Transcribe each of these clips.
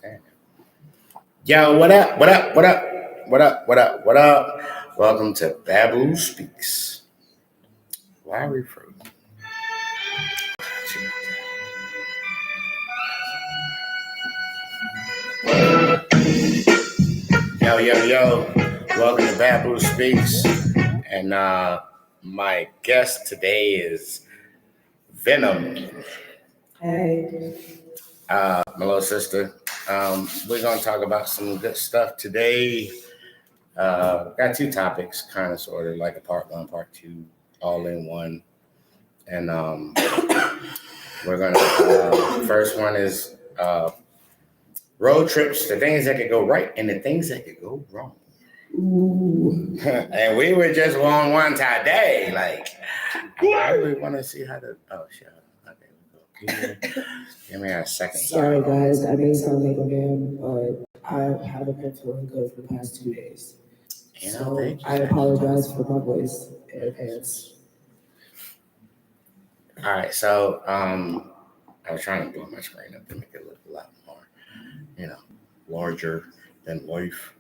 understand it. Yo, what up? What up? What up? What up? What up? What up? Welcome to Babu Speaks. Why are we frozen? Yo. Welcome to Babu Speaks. And my guest today is Venom. Hey. My little sister. We're going to talk about some good stuff today. Got two topics, kind of sort of like a part one, part two, all in one. And we're going to, first one is road trips, the things that could go right and the things that could go wrong. Ooh. And we were just on one today. Like, I really want to see how to, oh, shit. Give me a second. Sorry, guys. I may sound like a man, but I haven't been feeling good for the past 2 days. So I apologize for my voice in advance. All right. So I was trying to blow my screen up to make it look a lot more, larger than life.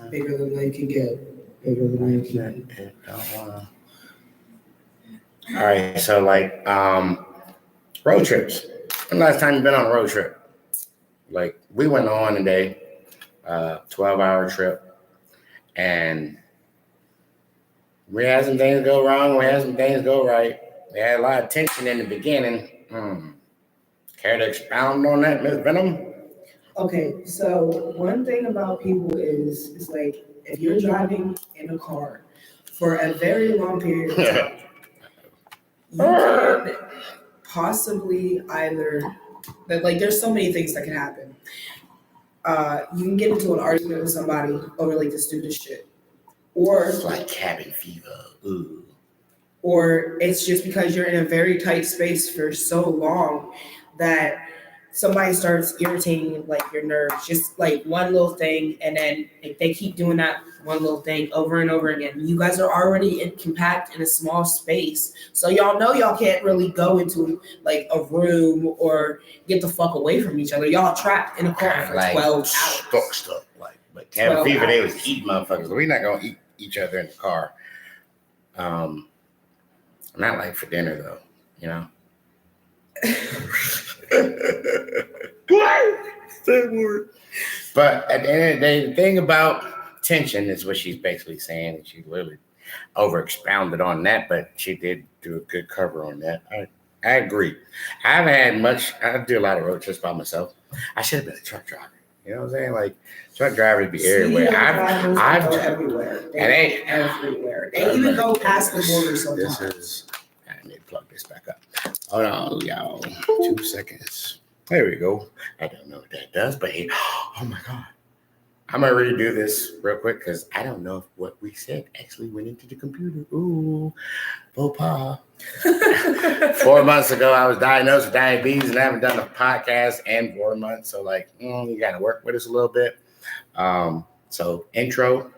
Bigger than life can get. Bigger than life can get. All right. So like road trips. When the last time you've been on a road trip? Like, we went on today, 12-hour trip, and we had some things go wrong, we had some things go right. We had a lot of tension in the beginning. Care to expound on that, Ms. Venom? Okay, so one thing about people is like, if you're driving in a car for a very long period of time, you can possibly either, like, there's so many things that can happen. You can get into an argument with somebody over like the stupidest shit, or it's like cabin fever. Ooh. Or it's just because you're in a very tight space for so long that somebody starts irritating like your nerves, just like one little thing, and then if they keep doing that one little thing over and over again, you guys are already compact in a small space, so y'all know y'all can't really go into like a room or get the fuck away from each other. Y'all trapped in a car for like 12 hours. Stuck. Like cabin fever, they was eating motherfuckers. We're not gonna eat each other in the car. Not like for dinner though, you know. But at the end of the day, the thing about tension is what she's basically saying, and she really over expounded on that, but she did do a good cover on that. I agree. I haven't had much. I do a lot of road trips by myself. I should have been a truck driver. You know what I'm saying? Like, truck drivers be everywhere. I've go everywhere. They go everywhere. They even go past the border sometimes. I need to plug this back up. Hold on, y'all. 2 seconds. There we go. I don't know what that does, but hey, oh my God. I'm going to redo this real quick because I don't know if what we said actually went into the computer. Ooh, faux pas. 4 months ago, I was diagnosed with diabetes and I haven't done a podcast in 4 months. So, like, you got to work with us a little bit. So, intro.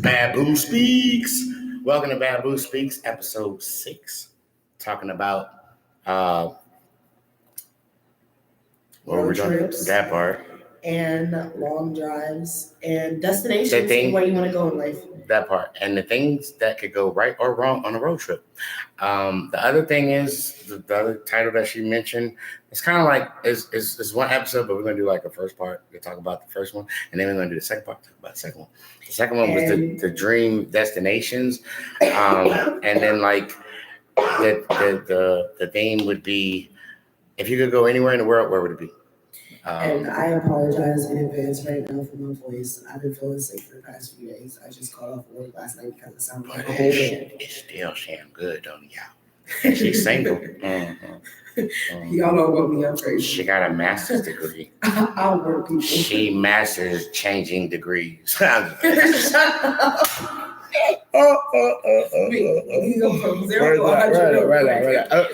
Babu Speaks. Welcome to Babu Speaks, episode 6. Talking about road trips, that part, and long drives and destinations where you want to go in life. That part, and the things that could go right or wrong on a road trip. The other thing is the other title that she mentioned. It's kind of like it's one episode, but we're gonna do like a first part to talk about the first one, and then we're gonna do the second part to talk about the second one. The second one was the dream destinations, and then like the theme would be, if you could go anywhere in the world, where would it be? And I apologize in advance right now for my voice. I've been feeling sick for the past few days. I just called off work last night because it sounded like a whole band. It's still sound good, don't y'all? And she's single. Y'all don't want me up crazy. She got a master's degree. I'll work people. She masters changing degrees. You go from 0 to 100. Right.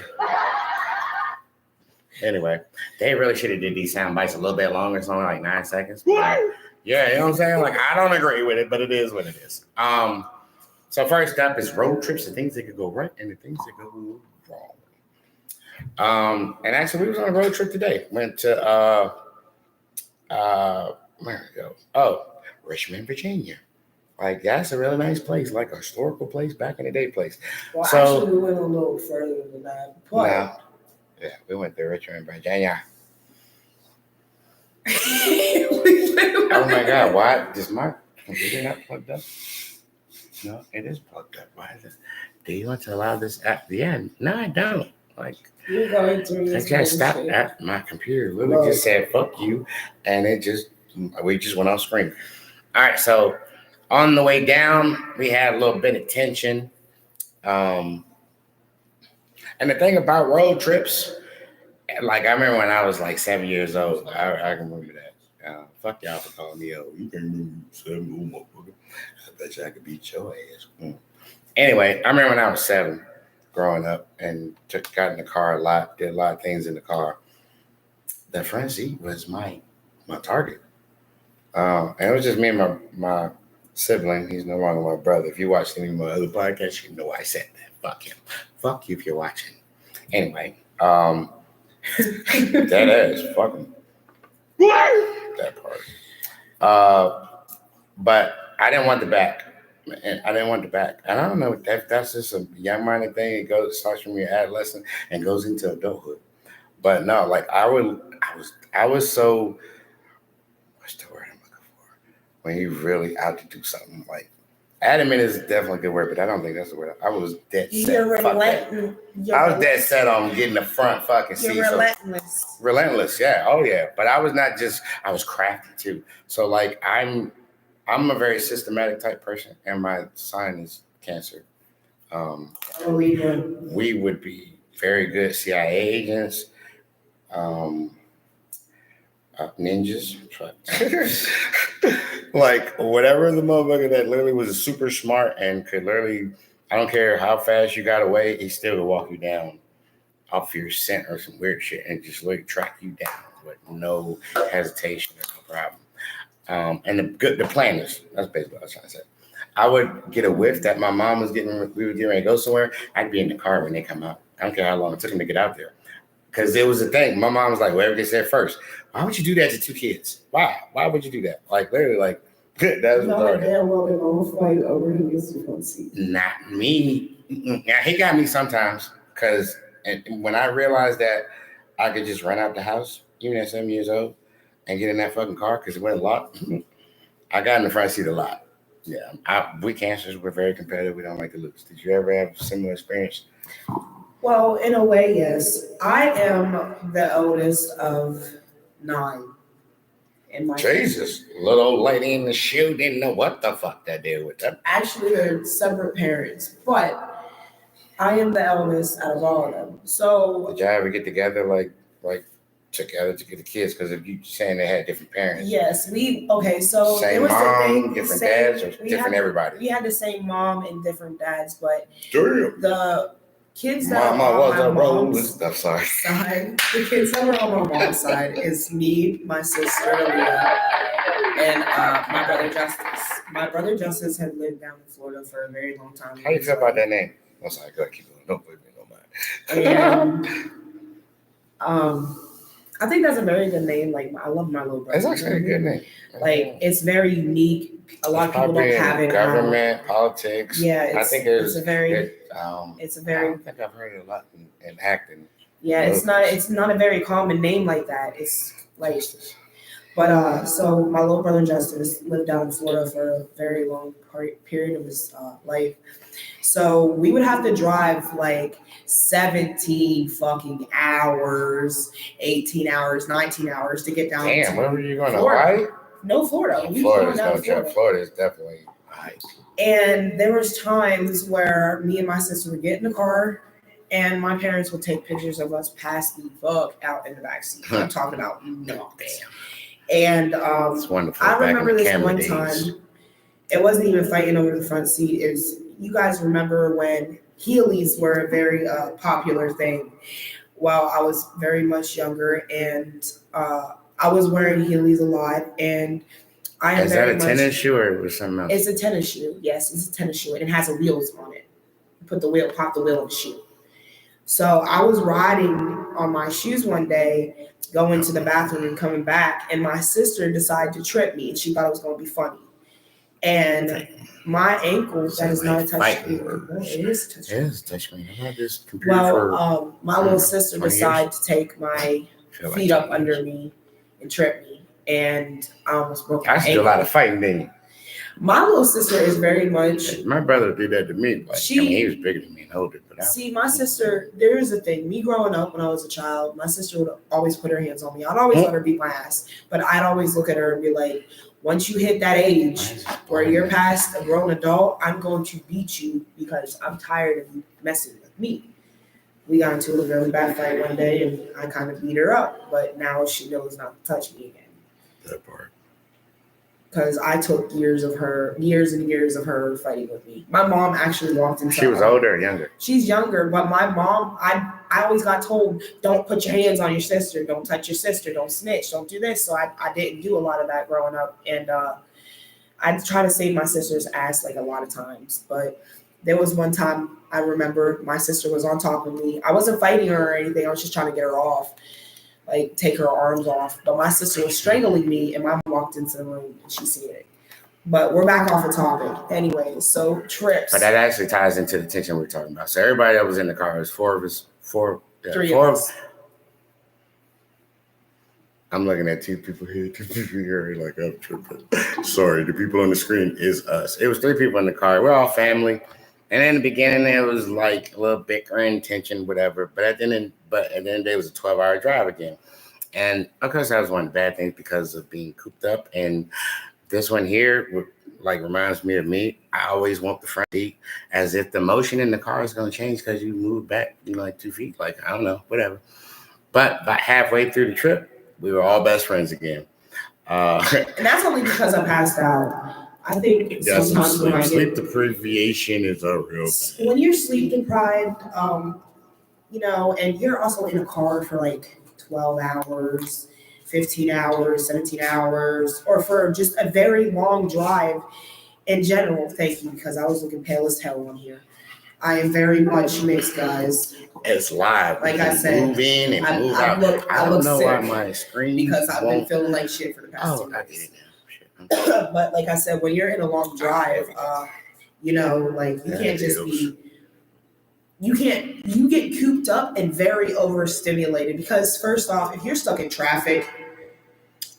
Anyway, they really should have did these sound bites a little bit longer, something like 9 seconds. Yeah, you know what I'm saying? Like, I don't agree with it, but it is what it is. So first up is road trips, the things that could go right and the things that go wrong. And actually, we was on a road trip today. Went to where did we go? Oh, Richmond, Virginia. Like, that's a really nice place, like a historical place, back in the day place. Well, So- actually, we went a little further than that. But No. Yeah, we went to Richmond, Virginia. Oh my God, why? Is my computer not plugged up? No, it is plugged up. Why is it? Do you want to allow this app? Yeah, no, I don't. Like, You're going through I this just stopped bullshit. at my computer. Literally just said "fuck you," and we just went off screen. All right, so on the way down, we had a little bit of tension. And the thing about road trips, like I remember when I was like 7 years old. I can remember that. Fuck y'all for calling me old. You can remember 7 old motherfucker. I bet you I could beat your ass. Anyway, I remember when I was 7, growing up, and got in the car a lot, did a lot of things in the car. The front seat was my target. And it was just me and my sibling. He's no longer my brother. If you watched any of my other podcasts, you know I said that. Fuck him. Fuck you if you're watching. Anyway, that ass, fuck him. That part. But I didn't want the back. And I didn't want the back. And I don't know if that's just a young-minded thing. It starts from your adolescence and goes into adulthood. But no, like I was so, what's the word I'm looking for? When you really out to do something, like adamant is definitely a good word, but I don't think that's the word. I was dead set. You're Fuck that. I was dead set on getting the front fucking seat. You're relentless. Relentless, yeah. Oh yeah. But I was not just, I was crafty too. So like I'm a very systematic type person, and my sign is Cancer. We would be very good CIA agents, ninjas, like whatever the motherfucker that literally was super smart and could literally, I don't care how fast you got away, he still would walk you down off your scent or some weird shit and just literally track you down with no hesitation or no problem. And the plan is, that's basically what I was trying to say. I would get a whiff that my mom was we were getting ready to go somewhere. I'd be in the car when they come out. I don't care how long it took them to get out there. Because it was a thing. My mom was like, whatever they said first. Why would you do that to 2 kids? Why? Why would you do that? Like, literally, like, that was Not damn well they're gonna fight over who gets the front seat. Not me. Yeah, he got me sometimes. Because when I realized that I could just run out the house, even at 7 years old, and get in that fucking car because it wasn't locked, I got in the front seat a lot. Yeah, we Cancers, we're very competitive. We don't like to lose. Did you ever have a similar experience? Well, in a way, yes. I am the oldest of 9 in my Jesus, little old lady in the shoe didn't know what the fuck that did with them. Actually, they're separate parents, but I am the eldest out of all of them. So did y'all ever get together like together to get the kids? Because if you saying they had different parents. Yes, so same it was mom, the thing, different dads, or different everybody. We had the same mom and different dads, but Damn. The kids that Mama are was on a my mom's I'm sorry. side, the kids that are on my mom's side is me, my sister Leah, and my brother Justice. My brother Justice had lived down in Florida for a very long time. How do you feel about that name? I'm sorry, go ahead, keep going. Don't put me no mind. And I think that's a very good name. Like, I love my little brother. It's actually a good name. Like, it's very unique. A lot of people don't have it. Government, politics. Yeah, I think it's a very. I think I've heard it a lot in acting. Yeah, it's not a very common name like that. It's like, but so my little brother Justice lived down in Florida for a very long period of his life. So we would have to drive like 17 fucking hours, 18 hours, 19 hours to get down. Damn, where were you going? Florida. Hawaii? No, Florida. Florida is definitely high. And there was times where me and my sister would get in the car and my parents would take pictures of us pass the fuck out in the backseat. I'm talking about no. Damn. And it's wonderful. I remember this one time. It wasn't even fighting over the front seat. You guys remember when Heelys were a very popular thing while I was very much younger, and I was wearing Heelys a lot, and I am Is that very a much. tennis shoe or was something else? It's a tennis shoe. Yes, it's a tennis shoe, and it has wheels on it. Pop the wheel of the shoe. So I was riding on my shoes one day, going to the bathroom and coming back, and my sister decided to trip me, and she thought it was going to be funny. And my ankle, that is not a touchscreen. No, it is a touchscreen. It is a touchscreen. How about this computer my little sister 20 decided to take my feet up under me and trip me, and I almost broke my I used to do ankle. a lot of fighting, didn't you? My little sister is very much. My brother did that to me. Like, he was bigger than me and older. But see, my sister, there is a thing. Me growing up when I was a child, my sister would always put her hands on me. I'd always let her beat my ass, but I'd always look at her and be like, once you hit that age where you're past a grown adult, I'm going to beat you because I'm tired of you messing with me. We got into a really bad fight one day, and I kind of beat her up, but now she knows not to touch me again. That part. Because I took years and years of her fighting with me. My mom actually walked into. She was older or younger? She's younger, but my mom, I always got told, don't put your hands on your sister, don't touch your sister, don't snitch, don't do this. So I didn't do a lot of that growing up, and I try to save my sister's ass like a lot of times. But there was one time I remember my sister was on top of me. I wasn't fighting her or anything. I was just trying to get her off. Like take her arms off, but my sister was strangling me, and mom walked into the room and she seen it. But we're back off the topic, anyway. So trips. But that actually ties into the tension we're talking about. So everybody that was in the car, was three of us. I'm looking at two people here, like I'm tripping. Sorry, the people on the screen is us. It was 3 people in the car. We're all family. And in the beginning, it was like a little bickering, tension, whatever. But at the end of the day, it was a 12-hour drive again. And of course, that was one of the bad things because of being cooped up. And this one here, like, reminds me of me. I always want the front seat as if the motion in the car is going to change because you move back, like 2 feet. Like, I don't know, whatever. But about halfway through the trip, we were all best friends again. And that's only because I passed out. I think sometimes when sleep deprivation is a real thing. When you're sleep deprived, and you're also in a car for like 12 hours, 15 hours, 17 hours, or for just a very long drive in general. Thank you, because I was looking pale as hell on here. I am very much mixed, guys. It's live. Like I said, move in and move out. I don't know why my screen because I've been feeling like shit for the past 2 I get it now. But like I said, when you're in a long drive, you can't just be. You get cooped up and very overstimulated because first off, if you're stuck in traffic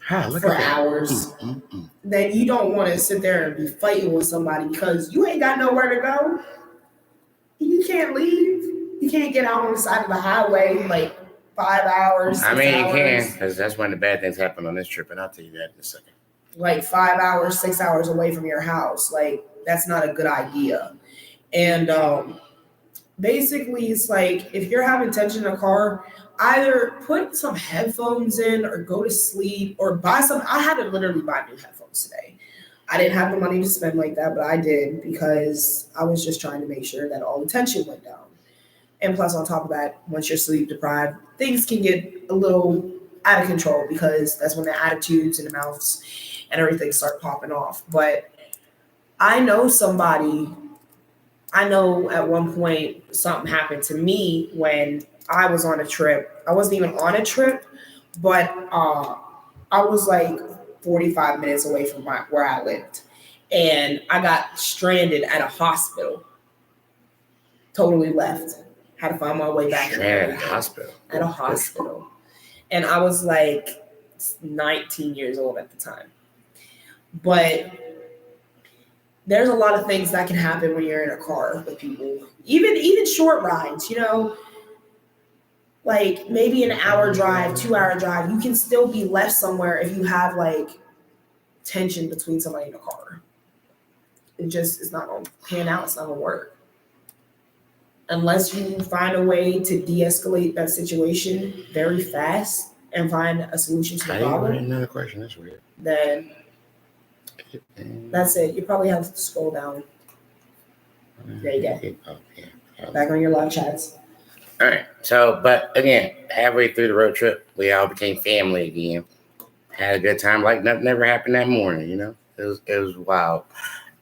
for hours, then you don't want to sit there and be fighting with somebody because you ain't got nowhere to go. You can't leave. You can't get out on the side of the highway like 5 hours. I mean, you can, because that's when the bad things happen on this trip, and I'll tell you that in a second. Like 5 hours, 6 hours away from your house. Like, that's not a good idea. And basically, it's like, if you're having tension in a car, either put some headphones in or go to sleep or buy some. I had to literally buy new headphones today. I didn't have the money to spend like that, but I did because I was just trying to make sure that all the tension went down. And plus, on top of that, once you're sleep deprived, things can get a little out of control because that's when the attitudes and the mouths and everything start popping off. But I know at one point something happened to me when I was on a trip. I wasn't even on a trip, but I was like 45 minutes away from where I lived. And I got stranded at a hospital. Totally left. Had to find my way back. Stranded at a hospital? At a hospital. And I was like 19 years old at the time. But there's a lot of things that can happen when you're in a car with people. Even short rides, like maybe an hour drive, 2 hour drive, you can still be left somewhere if you have like tension between somebody in a car. It's not going to pan out. It's not going to work. Unless you find a way to de-escalate that situation very fast and find a solution to the problem. Another question. That's weird. Then that's it. You probably have to scroll down. There you go. Oh, yeah. Back on your live chats. All right. So, but again, halfway through the road trip, we all became family again. Had a good time, like nothing ever happened that morning. It was wild,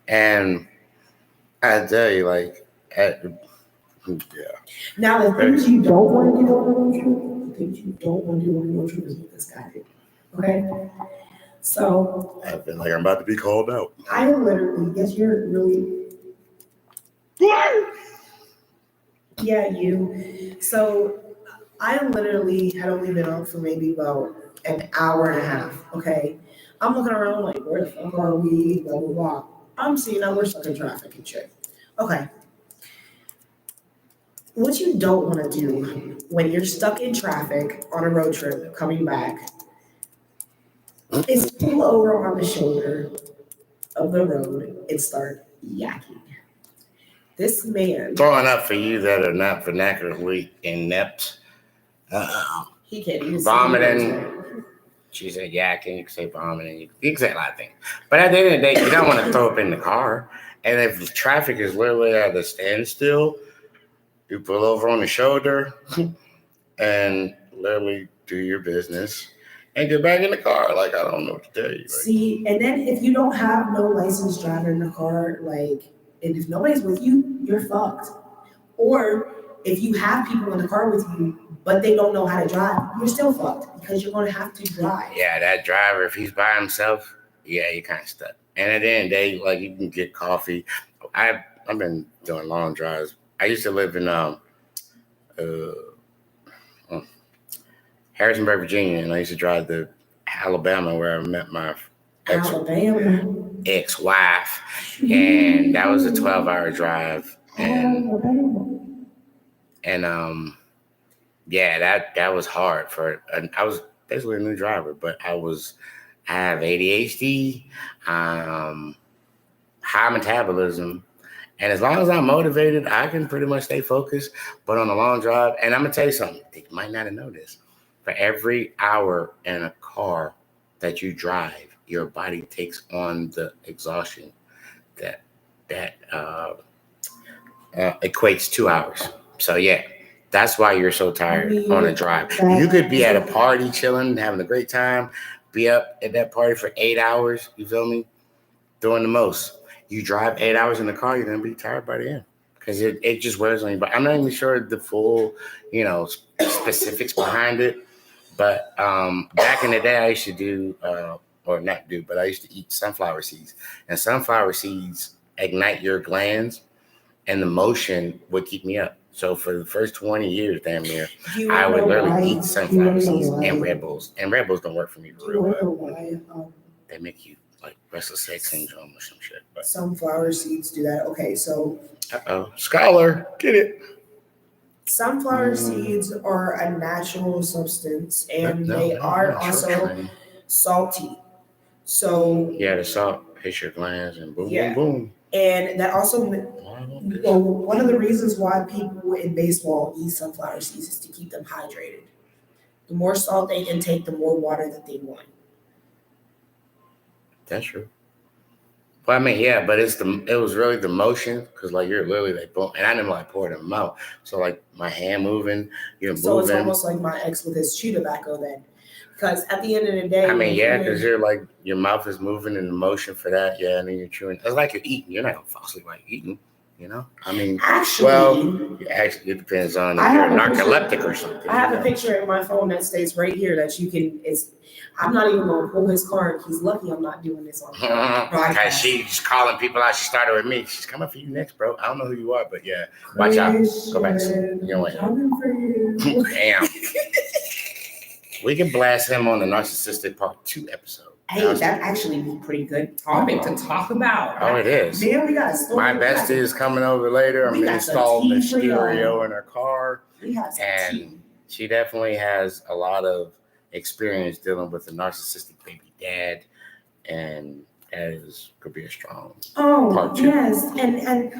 and I tell you, like, yeah. Now, the things you don't want to do on a road trip, the things you don't want to do on a road trip is what this guy did. Okay? So, I feel like I'm about to be called out. I literally, yes, you're really, yeah, you. So, I literally had only been out for maybe about an hour and a half. Okay? I'm looking around like, where the fuck are we? Blah, blah, blah. I'm seeing that we're stuck in traffic and shit. Okay. What you don't want to do when you're stuck in traffic on a road trip coming back is pull over on the shoulder of the road and start yakking. This man, Throwing up for you that are not vernacularly inept. he can't even Vomiting. She said yakking. You can say vomiting. You can say a lot of things. But at the end of the day, you don't want to throw up in the car. And if traffic is literally at a standstill, you pull over on the shoulder and literally do your business and get back in the car. Like, I don't know what to tell you. Like, see, and then if you don't have no licensed driver in the car, like, and if nobody's with you, you're fucked. Or if you have people in the car with you, but they don't know how to drive, you're still fucked because you're going to have to drive. Yeah, that driver, if he's by himself, yeah, you're kind of stuck. And at the end of the day, like, you can get coffee. I've been doing long drives. I used to live in Harrisonburg, Virginia, and I used to drive to Alabama, where I met my ex-wife, and that was a 12-hour drive. And yeah, that was hard I was basically a new driver, but I have ADHD, high metabolism. And as long as I'm motivated, I can pretty much stay focused. But on a long drive, and I'm going to tell you something, you might not have noticed. For every hour in a car that you drive, your body takes on the exhaustion that equates 2 hours. So, yeah, that's why you're so tired on a drive. You could be at a party chilling, having a great time, be up at that party for 8 hours, you feel me, doing the most. You drive 8 hours in the car, you're going to be tired by the end because it just wears on you. But I'm not even sure the full, specifics behind it. But back in the day, I used to do, but I used to eat sunflower seeds. And sunflower seeds ignite your glands, and the motion would keep me up. So for the first 20 years, damn near, I would literally eat sunflower seeds and Red Bulls. And Red Bulls don't work for me for real. They make you like restless leg syndrome or some shit. But sunflower seeds do that. Okay, so scholar, get it. Sunflower seeds are a natural substance, and they are also salty. So yeah, the salt hits your glands and boom, boom, boom. And that also, one of the reasons why people in baseball eat sunflower seeds is to keep them hydrated. The more salt they intake, the more water that they want. That's true. Well, I mean, yeah, but it was really the motion, because like you're literally like boom, and I didn't like pour them out. So like my hand moving, you're moving. So it's almost like my ex with his chew tobacco then, because at the end of the day, I mean, yeah, because you're like your mouth is moving in the motion for that, yeah, and then you're chewing. It's like you're eating. You're not gonna fall asleep while you're eating. I mean, it depends on if you're narcoleptic or something. I have a picture in my phone that states right here that you can. I'm not even gonna pull his card. He's lucky I'm not doing this on broadcast. She's calling people out. She started with me. She's coming for you next, bro. I don't know who you are, but yeah, watch out. Go back. Coming for you. Damn. We can blast him on the Narcissistic Part 2 episode. Hey, that actually be pretty good topic to talk about. Oh, it is. Man, we got a story. My bestie is coming over later. I'm installing the stereo in her car. And she definitely has a lot of experience dealing with a narcissistic baby dad. And that could be a strong part 2. Yes. And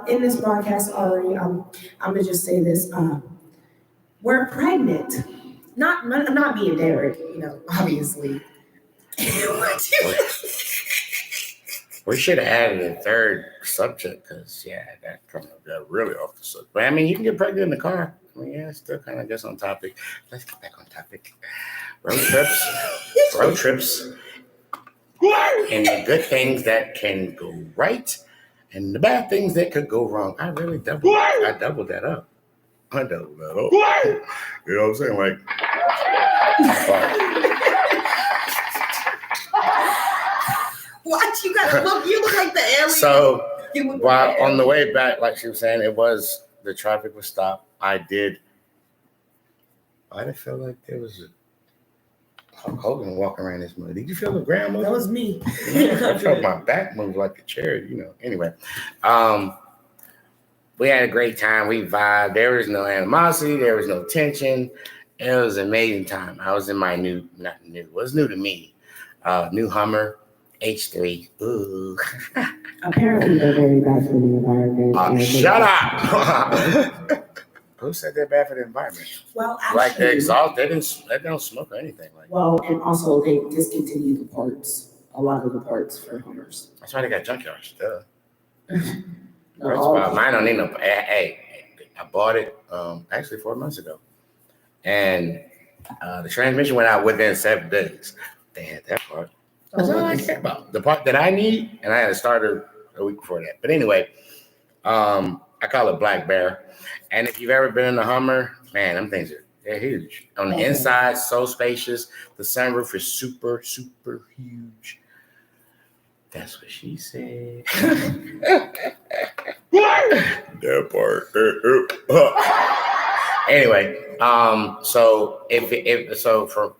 in this broadcast already, I'm gonna just say this. We're pregnant. Not me and Derek, obviously. We should have added a third subject because, that kind of got really off the subject. But I mean, you can get pregnant in the car. I mean, it's still kind of just on topic. Let's get back on topic. Road trips, and the good things that can go right, and the bad things that could go wrong. I doubled that up. You know what I'm saying? Like, what? You gotta look. You look like the alien. So while on the way back, like she was saying, the traffic was stopped. I did feel like there was a Hulk Hogan walking around this mud. Did you feel the ground move? That was me. I felt my back move like a chair, Anyway, we had a great time. We vibed. There was no animosity. There was no tension. It was an amazing time. I was in my new to me, new Hummer H3. Ooh. Apparently, they're very bad for the environment. Shut up! Who said they're bad for the environment? Well, actually, like the exhaust, they don't smoke or anything like. Well, and also they discontinued a lot of the parts for Hummers. That's why they got junkyards. Mine don't need no. Hey, I bought it actually 4 months ago, and the transmission went out within 7 days. They had that part. That's all I care about. The part that I need, and I had a starter a week before that. But anyway, I call it Black Bear. And if you've ever been in a Hummer, man, them things they're huge. On the inside, so spacious. The sunroof is super, super huge. That's what she said. That part. Anyway, so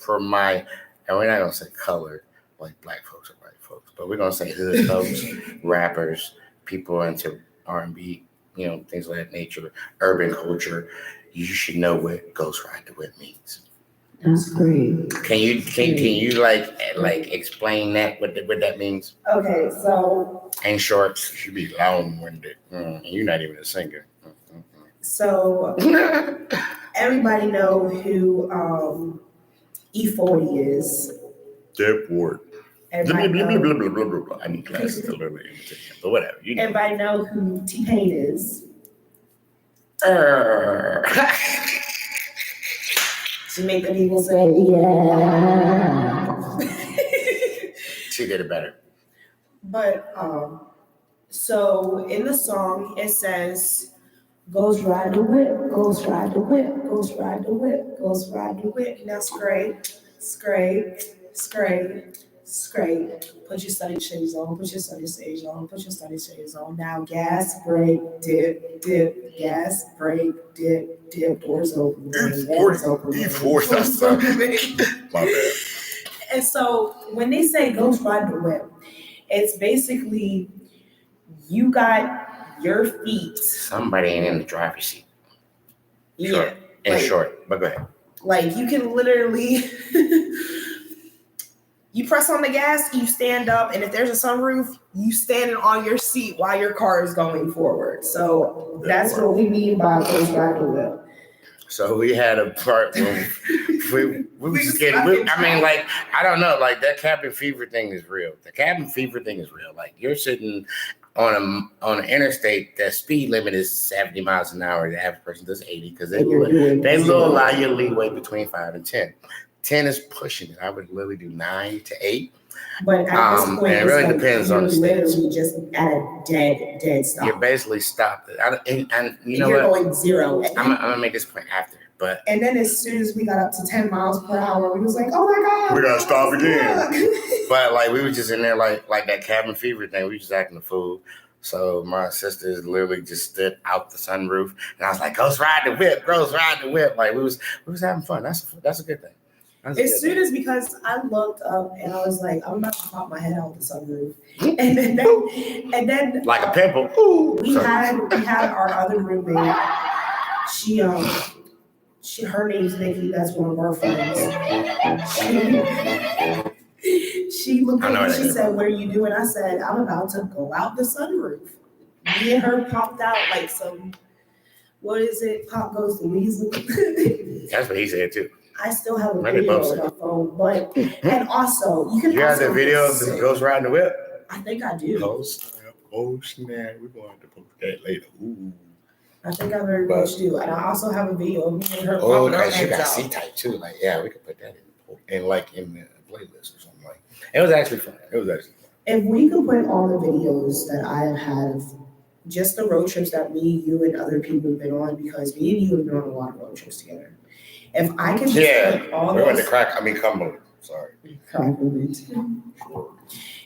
for my, and we're not gonna say color like black folks or white folks, but we're gonna say hood folks, rappers, people into R&B, things of that nature, urban culture. You should know what Ghost Ride the Whip means. That's great. Can you like explain that what that means? Okay, so In short, you should be long-winded. You're not even a singer. So everybody know who E40 is. Dip Ward. Everybody know, I need glasses to learn the imitation, but whatever. everybody know who T-Pain is. She make the people say, Yeah. She did it better. But so in the song it says, "Ghost ride the whip, ghost ride the whip, ghost ride the whip, ghost ride the whip." Now scrape, scrape, scrape, scrape. Put your study shades on. Put your study shades on. Put your study shades on. Now gas, brake, dip, dip. Gas, brake, dip, dip. Doors open. Doors open. E4, that's my bad. And so when they say "Ghost ride the whip," it's basically you got your feet. Somebody ain't in the driver's seat. Yeah. Short, but go ahead. Like you can literally, you press on the gas, you stand up, and if there's a sunroof, you standing on your seat while your car is going forward. So that's what we mean by "Ghost ride the whip." So we had a part where we was getting. I don't know. Like that cabin fever thing is real. The cabin fever thing is real. Like you're sitting on an interstate. The speed limit is 70 miles an hour. The average person does 80 because they will allow you leeway between 5 and 10. 10 is pushing it. I would literally do 9 to 8. But at this point, and it really depends on the state. Literally just at a dead stop. You're basically stopped. And you know you're what? going zero. I'm gonna make this point after. But and then as soon as we got up to 10 miles per hour, we was like, "Oh my God, we gotta stop again." But like we were just in there like that cabin fever thing. We just acting a fool. So my sisters literally just stood out the sunroof, and I was like, "Ghost ride the whip, ghost ride the whip." Like we was having fun. That's a good thing. As soon as because I looked up and I was like, I'm about to pop my head out the sunroof, and then like a pimple. We had our other roommate. Her name's Nikki. That's one of our friends. She looked at me. She said, "What are you doing?" I said, "I'm about to go out the sunroof." Me and her popped out like some. What is it? Pop goes the weasel. That's what he said too. I still have a video on my phone, and also you can. You have the video of the Ghost riding the whip? I think I do. Oh snap! Oh snap! We're going to post that later. Ooh. I think I very much do. And I also have a video of me and her Oh, popping our because you heads got out. C-type too. Like, yeah, we could put that in the playlist or something like. It was actually fun. It was actually fun. If we could put all the videos that I have had of just the road trips that me, you, and other people have been on, because me and you have been on a lot of road trips together. If I could just put all we went to those Cumberland. Sorry. Cumberland. Sure.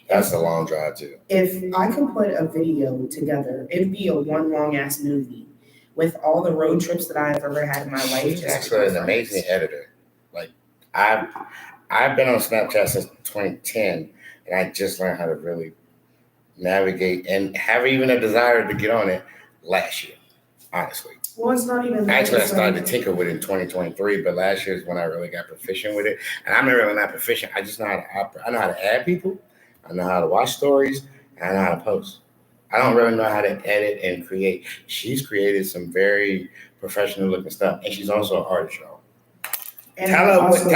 That's a long drive too. If I could put a video together, it'd be a one long ass movie with all the road trips that I've ever had in my life. She's actually an amazing editor. Like I've been on Snapchat since 2010, and I just learned how to really navigate and have even a desire to get on it last year. Honestly. Well, it's not even. Actually, I started to tinker with it in 2023, but last year is when I really got proficient with it. And I'm really not proficient. I just know how to operate. I know how to add people. I know how to watch stories. And I know how to post. I don't really know how to edit and create. She's created some very professional looking stuff, and she's also an artist, y'all. Tell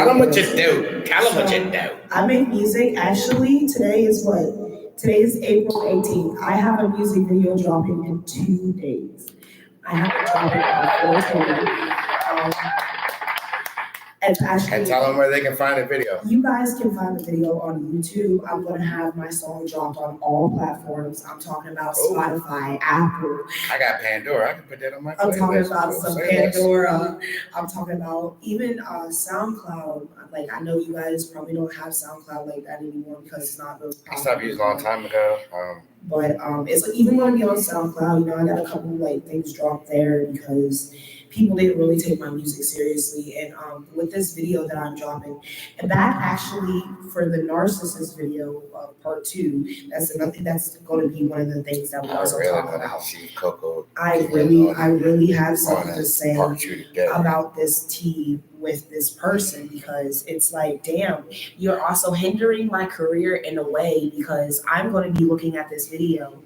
them what you do. Tell them what you do. I make music. Actually, today is what? Today is April 18th. I have a music video dropping in 2 days. I have to drop it on 420. And actually, And tell them where they can find the video. You guys can find the video on YouTube. I'm going to have my song dropped on all platforms. I'm talking about Spotify, Apple. I got Pandora. I can put that on my playlist. I'm talking about some Pandora. I'm talking about even SoundCloud. Like, I know you guys probably don't have SoundCloud like that anymore because it's not really popular. I stopped using a long time ago. But it's even going to be on SoundCloud. You know, I got a couple like things dropped there because people didn't really take my music seriously. And with this video that I'm dropping, and that actually for the narcissist video part 2, that's going to be one of the things that we also talk about. I really have something to say about this tea with this person, because it's like, damn, you're also hindering my career in a way, because I'm going to be looking at this video.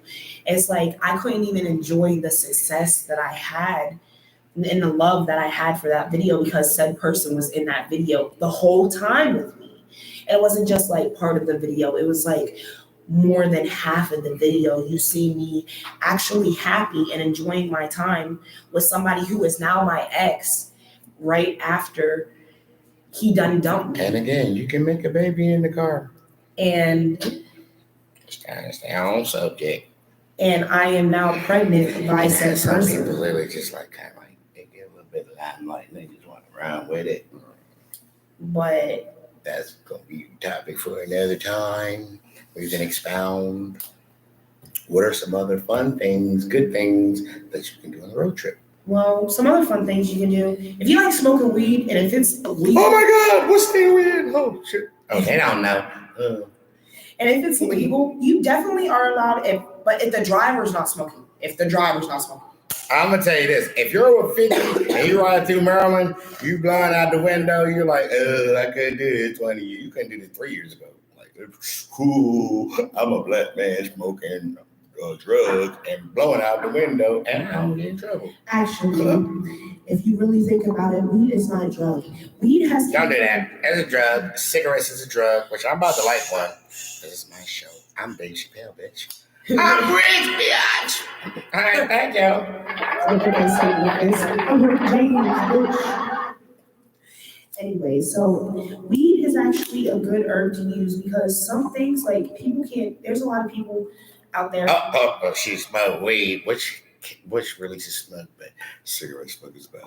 It's like I couldn't even enjoy the success that I had and the love that I had for that video because said person was in that video the whole time with me. And it wasn't just like part of the video. It was like more than half of the video. You see me actually happy and enjoying my time with somebody who is now my ex right after he done dumped me. And again, you can make a baby in the car. And stay on subject. And I am now pregnant by said Some person. people literally just like kind of like they get a little bit of limelight and they just want to run with it. But that's gonna be a topic for another time. We can expound. What are some other fun things, good things that you can do on a road trip? Well, some other fun things you can do. If you like smoking weed, and if it's legal. Oh my God, what's the weed? Oh shit. Oh, they don't know. And if it's legal, you definitely are allowed. But if the driver's not smoking, I'm gonna tell you this: if you're over 50 and you ride through Maryland, you blind out the window, you're like, I couldn't do this 20 years. You couldn't do this 3 years ago. Like, I'm a black man smoking drugs and blowing out the window, and I'm in trouble. Actually, if you really think about it, weed is not a drug. Weed has. Don't do that. It's a drug. Cigarettes is a drug, which I'm about to light one. This is my show. I'm Dave Chappelle, bitch. I'm rich, bitch. All right, thank you. Anyway, so weed is actually a good herb to use because some things like people can't. There's a lot of people out there. She smoked weed, which releases smoke, but cigarette smoke is bad.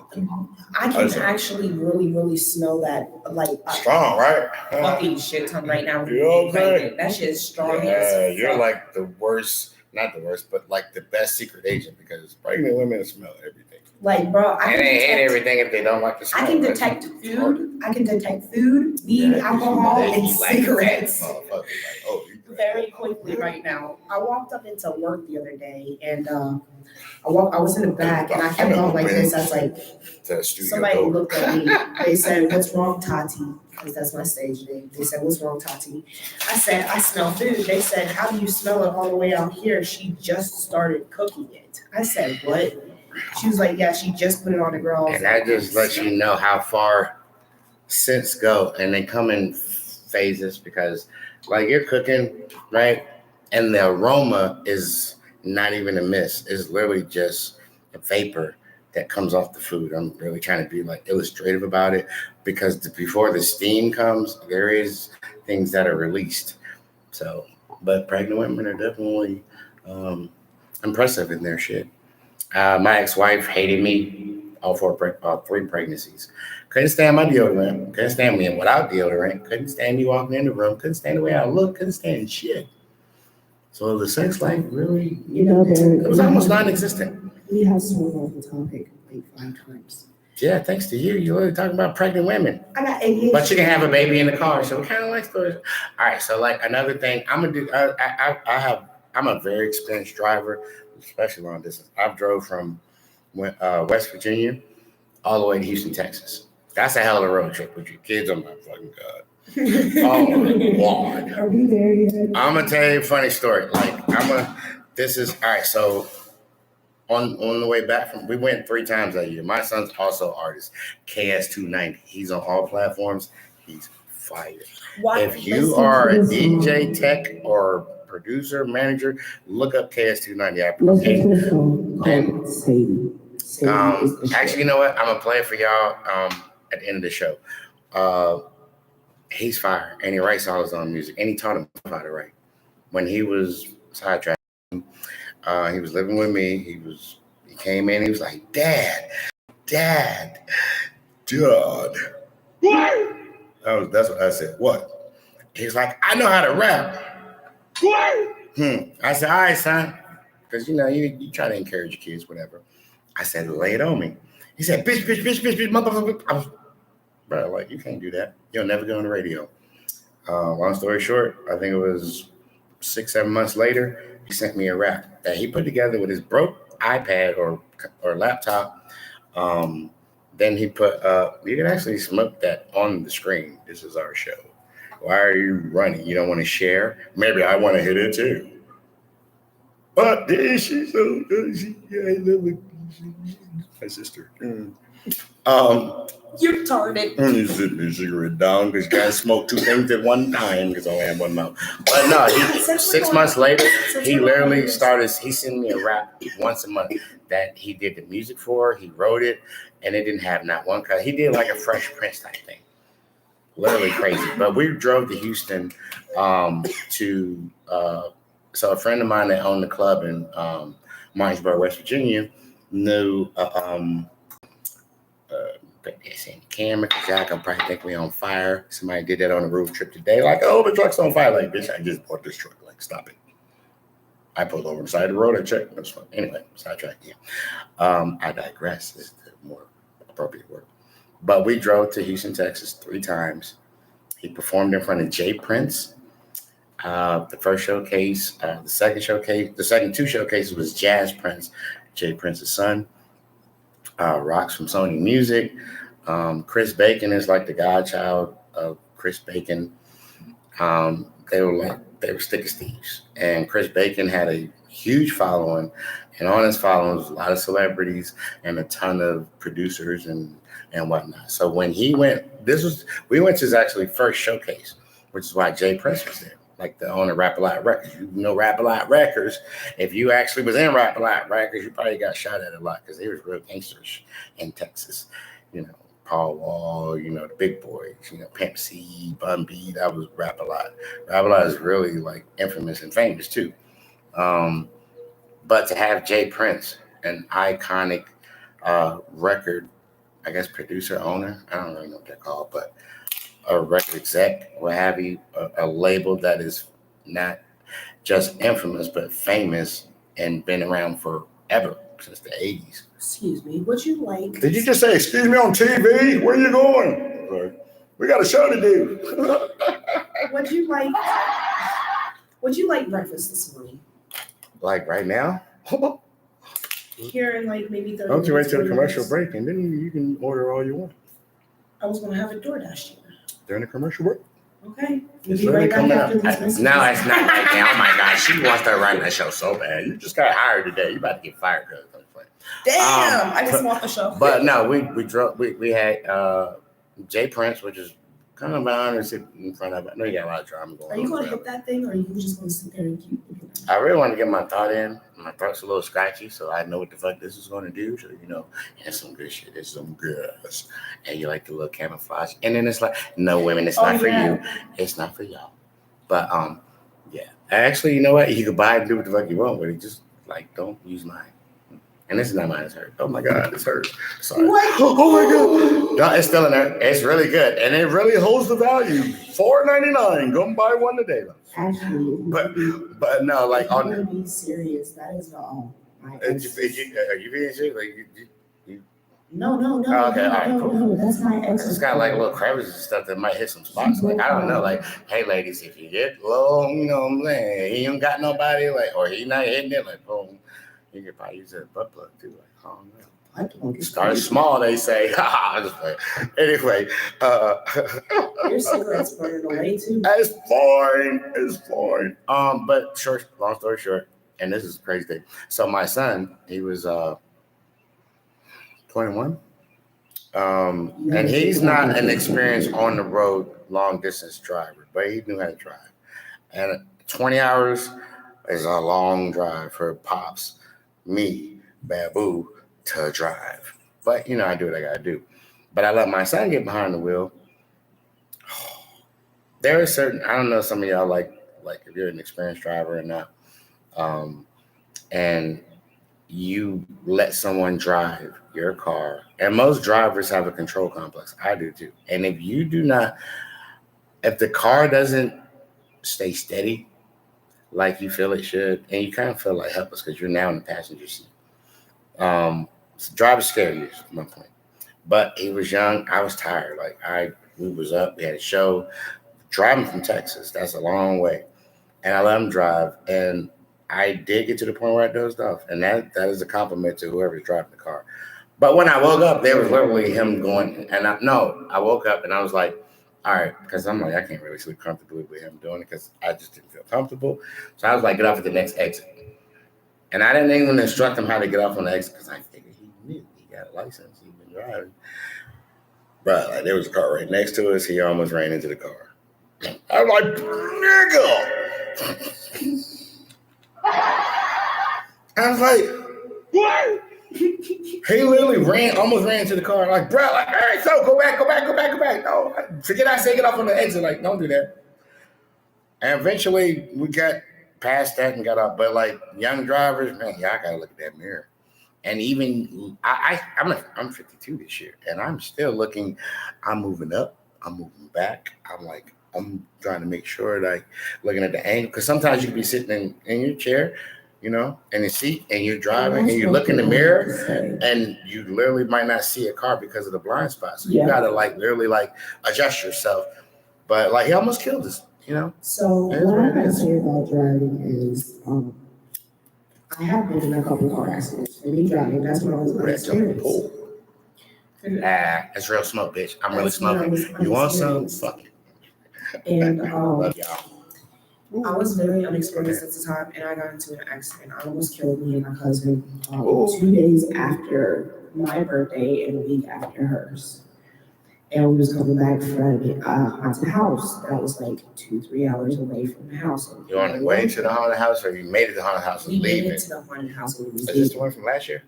I can actually really smell that, like strong, right? Fucking shit ton right now. You okay? That shit is strong. Yeah, you're like the worst, not the worst, but like the best secret agent because pregnant women smell everything. Like, bro, I can hate everything if they don't like the smell. I can detect food. I can detect food, weed, alcohol, and cigarettes. Very quickly right now. I walked up into work the other day, and I was in the back, and I kept on like this. I was like, somebody looked at me. They said, "What's wrong, Tati?" Because that's my stage name. They said, "What's wrong, Tati?" I said, "I smell food." They said, "How do you smell it all the way out here? She just started cooking it." I said, "What?" She was like, "Yeah, she just put it on the grill." And that just lets you know how far scents go, and they come in phases because, like, you're cooking, right? and the aroma is not even a mist. It's literally just a vapor that comes off the food. I'm really trying to be like illustrative about it because before the steam comes, there is things that are released. So, but pregnant women are definitely impressive in their shit. My ex-wife hated me all three pregnancies. Couldn't stand my deodorant. Couldn't stand me without deodorant. Couldn't stand me walking in the room. Couldn't stand the way I looked. Couldn't stand shit. So the sex life really, it was almost non-existent. We have sworn on the topic like 5 times. Yeah, thanks to you. You're really talking about pregnant women. I got ADHD. But you can have a baby in the car, so we kind of like stories. All right, so like another thing, I'm gonna do. I'm a very experienced driver, especially long distance. I've drove from West Virginia all the way to Houston, Texas. That's a hell of a road trip with your kids. Oh my fucking god. Oh my god. Are we there yet? I'm gonna tell you a funny story. This is all right. So on the way back we went 3 times that year. My son's also an artist, KS290. He's on all platforms. He's fire. If you are a DJ, tech, or producer, manager, look up KS290. Let's listen to the song called Sadie. Actually, you know what? I'm gonna play it for y'all at the end of the show. He's fire, and he writes all his own music, and he taught him how to write. When he was sidetracked, he was living with me. He came in. He was like, Dad. What? That's what I said. What? He's like, I know how to rap. What? I said, all right, son, because you try to encourage your kids, whatever. I said, lay it on me. He said, bitch, motherfucker. I was, bro, like, you can't do that. You'll never get on the radio. Long story short, I think it was 6-7 months later, he sent me a rap that he put together with his broke iPad or laptop. Then he put, you can actually smoke that on the screen. This is our show. Why are you running? You don't want to share? Maybe I want to hit it too. But she's so good. I love it. My sister. You're retarded. You sit me cigarette down because you can't smoke 2 things at one time because I only have one mouth. But no, 6 months later, he literally started. He sent me a rap once a month that he did the music for. He wrote it, and it didn't have not one cut. He did like a Fresh Prince type thing. Literally crazy. But we drove to Houston so a friend of mine that owned the club in Martinsburg, West Virginia, knew put this in the camera because y'all can probably think we on fire. Somebody did that on a road trip today. Like, oh, the truck's on fire. Like, bitch, I just bought this truck. Like, stop it. I pulled over the side of the road. I checked. That's fine. Anyway, sidetrack. Yeah. I digress. Is the more appropriate word. But we drove to Houston, Texas 3 times. He performed in front of Jay Prince. The first showcase, the second 2 showcases was Jazz Prince, Jay Prince's son. Rocks from Sony Music. Chris Bacon is like the godchild of Chris Bacon. They were stick as thieves. And Chris Bacon had a huge following, and on his following was a lot of celebrities and a ton of producers and whatnot. So when we went to his actually first showcase, which is why Jay Prince was there. Like the owner of Rap-A-Lot Records. You know Rap-A-Lot Records. If you actually was in Rap-A-Lot Records, you probably got shot at a lot because they was real gangsters in Texas. Paul Wall, the big boys, Pimp C, Bun B, that was Rap-A-Lot. Rap-A-Lot is really like infamous and famous too. But to have Jay Prince, an iconic record, I guess producer, owner, I don't really know what they're called, but a record exec, what have you, a label that is not just infamous, but famous and been around forever, since the 80s. Excuse me, would you like... Did you just say, excuse me, on TV? Where are you going? Sorry. We got a show to do. Would you like breakfast this morning? Like right now? Here in like maybe 30 Don't you wait till the commercial minutes. break, and then you can order all you want. I was going to have a DoorDash here. During the commercial break? Okay. It's Be really right back coming after up. this message. No, it's not right now. Oh my gosh, she wants to run that show so bad. You just got hired today. You about to get fired, girl. Damn, I just want the show. But no, we had Jay Prince, which is Kind of behind or sit in front of it. I know you got a lot of drama going on. Are you gonna hit that thing, or are you just gonna sit there and keep looking at it? I really want to get my thought in. My throat's a little scratchy, so I know what the fuck this is going to do. So, it's some good shit. It's some good. And you like the little camouflage. And then it's like, no, women, it's not for you. It's not for y'all. But, yeah. Actually, you know what? You can buy it and do what the fuck you want, but it just, don't use mine. And this is not mine, it's hurt. Oh my God, it's hurt. Sorry. What? Oh my God. No, it's still in there. It's really good. And it really holds the value. $4.99. Go and buy one today. Actually, but no, like if on you're gonna be serious, that is all. are you being serious? No, Okay, all right, cool. no, that's my ex. It's got like little crevices and stuff that might hit some spots. Like, I don't know. Like, hey ladies, if you get low, you know what I'm saying, he ain't got nobody, or he not hitting it, boom. You could probably use a butt plug too. Start small, they say. Anyway, Your cigarette's burning away too. It's fine. But long story short, and this is a crazy thing. So my son, he was 21. And he's not an experienced on the road long distance driver, but he knew how to drive. And 20 hours is a long drive for pops. Me, Babu, to drive. But, I do what I got to do. But I let my son get behind the wheel. There are certain, I don't know, some of y'all like if you're an experienced driver or not, and you let someone drive your car, and most drivers have a control complex. I do too. And if the car doesn't stay steady, like you feel it should, and you kind of feel like helpless because you're now in the passenger seat. So drive is scary is my point. But he was young. I was tired. We was up. We had a show. Driving from Texas, that's a long way. And I let him drive. And I did get to the point where I dozed off. And that is a compliment to whoever's driving the car. But when I woke up, there was literally him going. And I woke up and I was like, all right, because I'm like, I can't really sleep comfortably with him doing it because I just didn't feel comfortable. So I was like, get off at the next exit. And I didn't even instruct him how to get off on the exit because I figured he knew. He got a license. He'd been driving. But there was a car right next to us. He almost ran into the car. I'm like, nigga. I was like, what? He literally almost ran into the car. Like, bro, all right, so go back. No, forget I say get off on the exit. Like, don't do that. And eventually we got past that and got up. But young drivers, man, y'all gotta look at that mirror. And even I'm 52 this year, and I'm still looking. I'm moving up. I'm moving back. I'm trying to make sure looking at the angle, because sometimes you can be sitting in your chair, in the seat, and you're driving, and you look in the mirror, and you literally might not see a car because of the blind spot. So you gotta literally adjust yourself. But he almost killed us, So what I can say about driving is, I have been in a couple car accidents. And me driving, that's when I was inexperienced. It's real smoke, bitch. I'm really smoking. You want some? Fuck it. And love y'all. I was very unexperienced at the time, and I got into an accident. I almost killed me and my cousin 2 days after my birthday and a week after hers. And we was coming back from haunted house that was 2-3 hours away from the house. You on the way to the haunted house, or you made it to the haunted house and leaving? We made it to the haunted house. Is this the one from last year?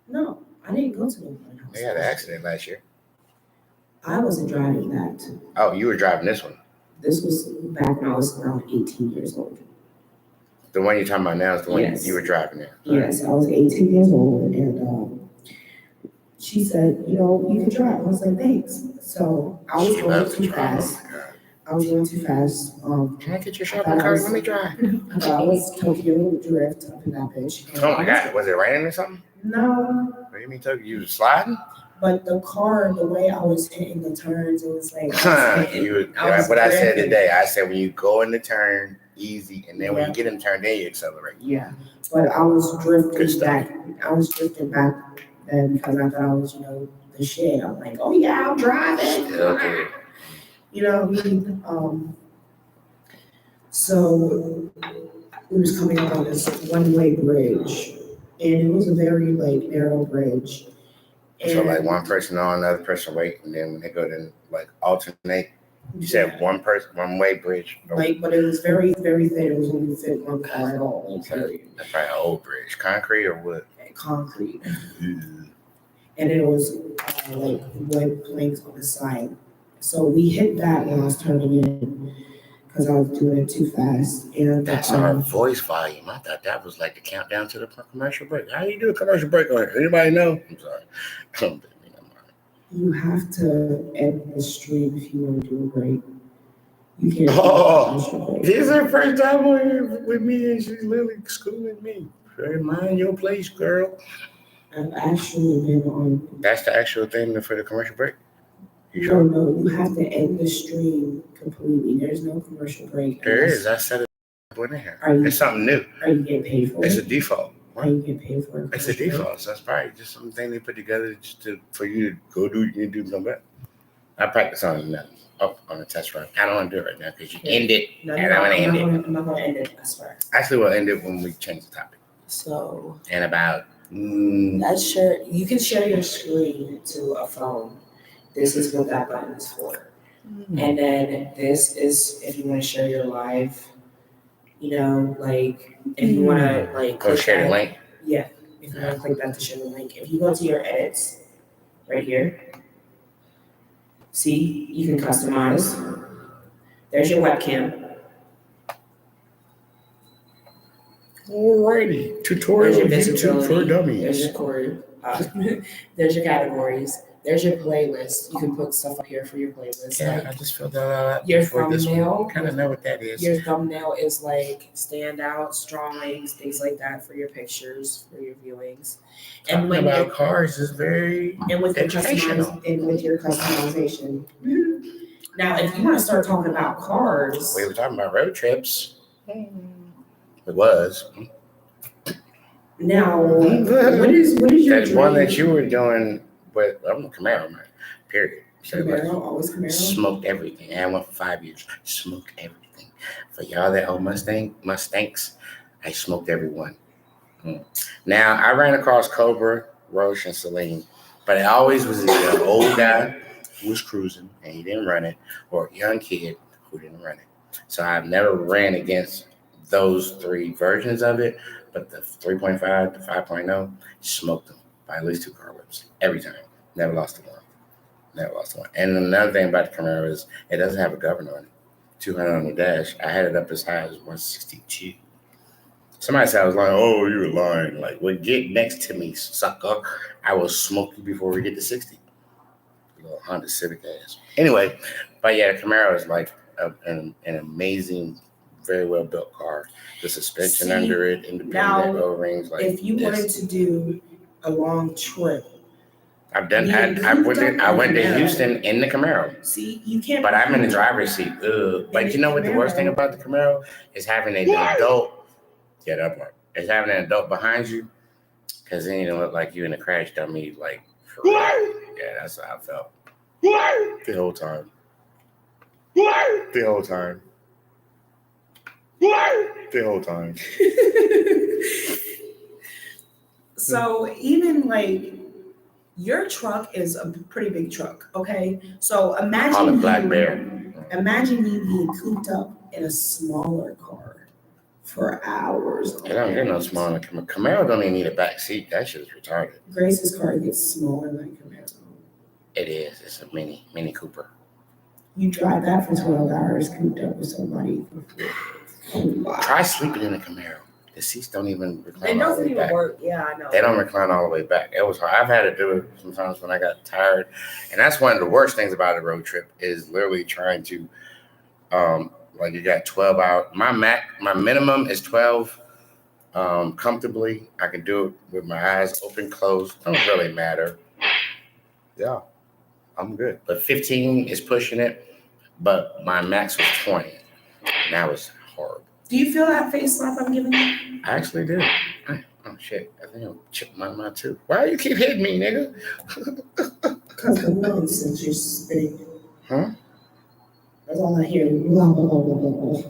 No, I didn't go to the haunted house. They had an accident last year. I wasn't driving that. Oh, you were driving this one. This was back when I was around 18 years old. The one you're talking about now is the one you were driving in. Yes, I was 18 years old, and she said, you can drive. I was like, thanks. So I was going too fast. Can I get your shopping cart? Let me drive. I was Tokyo Drift up in that bitch. Oh my God, was it raining or something? No. What do you mean Tokyo? You was sliding? But the car, the way I was hitting the turns, it was what I said today. I said when you go in the turn, easy, and then when you get in the turn, then you accelerate. Yeah. But I was drifting back. Then because I thought I was, the shit. I'm like, oh yeah, I'll drive it. Okay. You know what I mean? So we was coming up on this one-way bridge, and it was a very narrow bridge. And So one person on, another person wait, and then when they go to alternate, You said one person, one way bridge. Like, but it was very, very thin. It was only fit one car at all. That's probably an old bridge. Concrete or wood? Concrete. Mm. And it was like wood planks on the side. So we hit that when I was turning in because I was doing it too fast. And That's our voice volume. I thought that was like the countdown to the commercial break. How do you do a commercial break on here? Anybody know? I'm sorry. You have to end the stream if you want to do a break. You can't. Oh, this is her first time on here with me, and she's literally schooling me. Mind your place, girl. I've actually been on. That's the actual thing for the commercial break? No, you have to end the stream completely. There's no commercial break. There is. I said it in here. It's something new. Are you getting paid for it? It's a default. Are you getting paid for it? It's a default. So that's probably just something they put together just for you to go do. You do come back. I practice on the test run. I don't want to do it right now because you end it. No, and I'm going to end it. I'm not going to end it. I swear. Actually, we'll end it when we change the topic. So. And about. You can share your screen to a phone. This is what that button is for. And then this is if you want to share your live, like if you want to like click share the link. Yeah, if you want to click that to share the link. If you go to your edits right here, see, you can customize. There's your webcam. Alrighty, tutorial YouTube for dummies. There's your chord. There's your categories. There's your playlist. You can put stuff up here for your playlist. Yeah, I just filled that out. Your thumbnail. Kind of know what that is. Your thumbnail is like standouts, drawings, things like that for your pictures, for your viewings. And talking about cars is very educational. And with your customization. Now, if you want to start talking about cars, we were talking about road trips. It was. Now, what is your that one that you were doing with? I'm a Camaro man. Period. Camaro, always Camaro. Smoked everything. And I went for 5 years. Smoked everything. For y'all that own Mustangs, I smoked everyone. Now I ran across Cobra, Roche, and Celine, but it always was an old guy who was cruising and he didn't run it, or a young kid who didn't run it. So I've never ran against those three versions of it, but the 3.5, the 5.0, smoked them by at least 2 car whips every time. Never lost one. And another thing about the Camaro is it doesn't have a governor on it. 200 on the dash. I had it up as high as 162. Somebody said I was lying. Oh, you were lying. Like, well, get next to me, sucker. I will smoke you before we get to 60. A little Honda Civic ass. Anyway, but yeah, the Camaro is like an amazing, very well built car. The suspension under it, independent O-rings. Like, if you wanted to do a long trip, I've done. I went to Houston in the Camaro. See, you can't. But I'm in the driver's seat. But you know what the worst thing about the Camaro is having an adult. Yeah, that part. It's having an adult behind you, because then you don't look like you in a crash dummy. Like, for real. Yeah, that's how I felt the whole time. The whole time. The whole time. So even like your truck is a pretty big truck, okay? So imagine Black Bear. Imagine you being cooped up in a smaller car for hours. It don't get no smaller. Camaro don't even need a back seat. That shit is retarded. Grace's car gets smaller than Camaro. It is. It's a mini Cooper. You drive that for 12 hours cooped up with somebody. Try sleeping in a Camaro. The seats don't even recline. It doesn't even work. Yeah, I know. They don't recline all the way back. It was hard. I've had to do it sometimes when I got tired. And that's one of the worst things about a road trip is literally trying to, like you got 12 hours. My minimum is 12 comfortably. I can do it with my eyes open, closed. Don't really matter. Yeah, I'm good. But 15 is pushing it. But my max was 20. And that was horrible. Do you feel that face slap I'm giving you? I actually do. Oh, shit. I think I'm chipping my mind, too. Why you keep hitting me, nigga? Because the nonsense you're spitting. Huh? That's all I hear. Blah, blah, blah, blah, blah.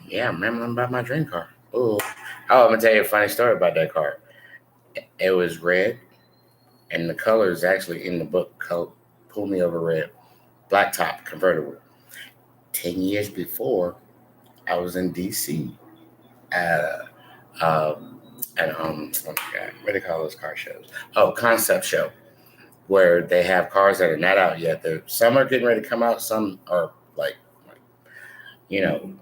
Yeah, I'm rambling about my dream car. Oh, I'm going to tell you a funny story about that car. It was red, and the color is actually in the book. Pull Me Over Red. Black top, convertible. 10 years before, I was in DC at oh my God, what do they call those car shows? Oh, concept show, where they have cars that are not out yet. Some are getting ready to come out. Some are like you know,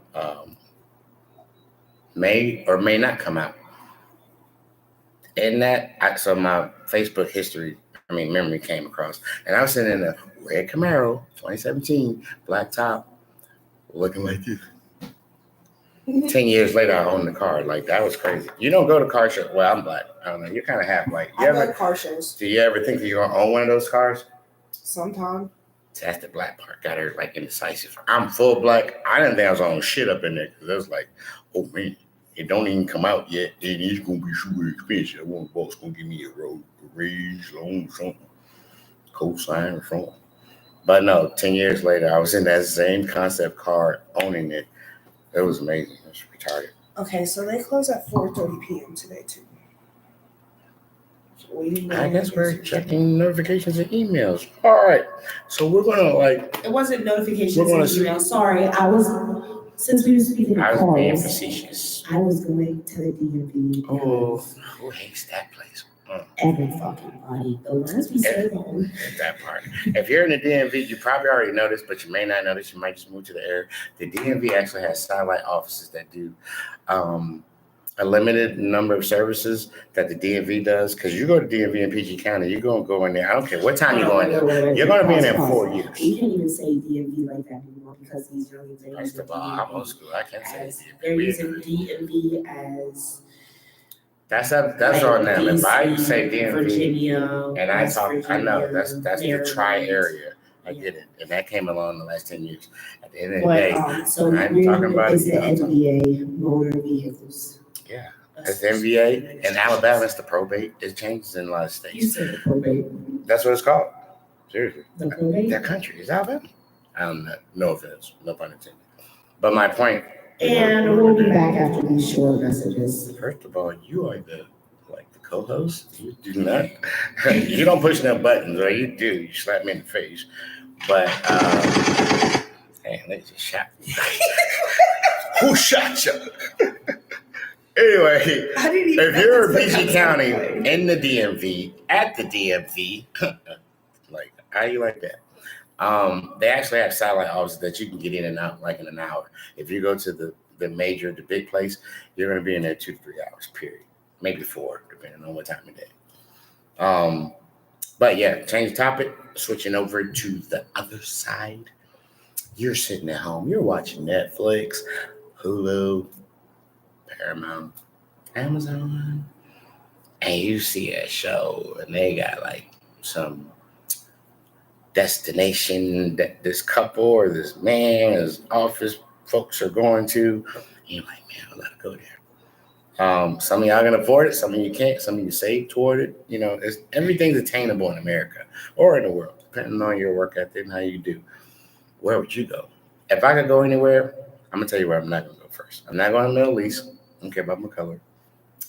may or may not come out. And so my Facebook memory came across, and I was sitting in a red Camaro, 2017, black top, looking like this. 10 years later, I own the car. Like, that was crazy. You don't go to car shows. Well, I'm black. I don't know. You're kind of half white. I love car shows. Do you ever think that you're going to own one of those cars? Sometime. That's the black part. Got her, like, indecisive. I'm full black. I didn't think I was on shit up in there because it was like, oh, man, it don't even come out yet. And it's going to be super expensive. I want a boss going to give me a raise, loan, something. Co-sign or something. But no, 10 years later, I was in that same concept car, owning it. It was amazing. It was retarded. Okay, so they close at 4:30 p.m. today too. So I guess we're checking notifications and emails. All right, so we're gonna It wasn't notifications and emails. Sorry, since we were speaking of I was being cars, facetious. I was going to the DMV. Oh, who hates that place? Every fucking body. The last we said that part. If you're in the DMV, you probably already know this, but you may not know this. You might just move to the area. The DMV actually has satellite offices that do a limited number of services that the DMV does. Because you go to DMV in PG County, you're going to go in there. I don't care what time you're going there. You're going to be in there for 4 years. You can't even say DMV like that anymore because these young things. First of all, I'm old school. I can't say DMV. They're using DMV as. That's on them. If I say DMV, Virginia, and I know that's the tri-area. I get it, and that came along in the last 10 years. At the end of the day, so I'm talking about is the NBA motor vehicles. Yeah, it's the NBA. In Alabama, it's the probate. It changes in a lot of states. You said the probate. That's what it's called. Seriously, the probate. That country is Alabama. I don't know. No offense, no pun intended. But my point. And we'll be back after these short messages. First of all, you are the co-host. You do not. You don't push no buttons, or you do. You slap me in the face. But hey, they just shot me. Who shot you? Anyway, if you're in PG County in the DMV at the DMV, like how you like that? They actually have satellite offices that you can get in and out like in an hour. If you go to the big place, you're going to be in there 2 to 3 hours, period. Maybe 4, depending on what time of day. But yeah, change the topic, switching over to the other side. You're sitting at home, you're watching Netflix, Hulu, Paramount, Amazon, and you see a show and they got like some destination that this couple or this man, his office folks are going to. And you're like, man, I gotta go there. Some of y'all can afford it, some of you can't, some of you save toward it. You know, everything's attainable in America or in the world, depending on your work ethic and how you do. Where would you go? If I could go anywhere, I'm gonna tell you where I'm not gonna go first. I'm not going to the Middle East. I don't care about my color.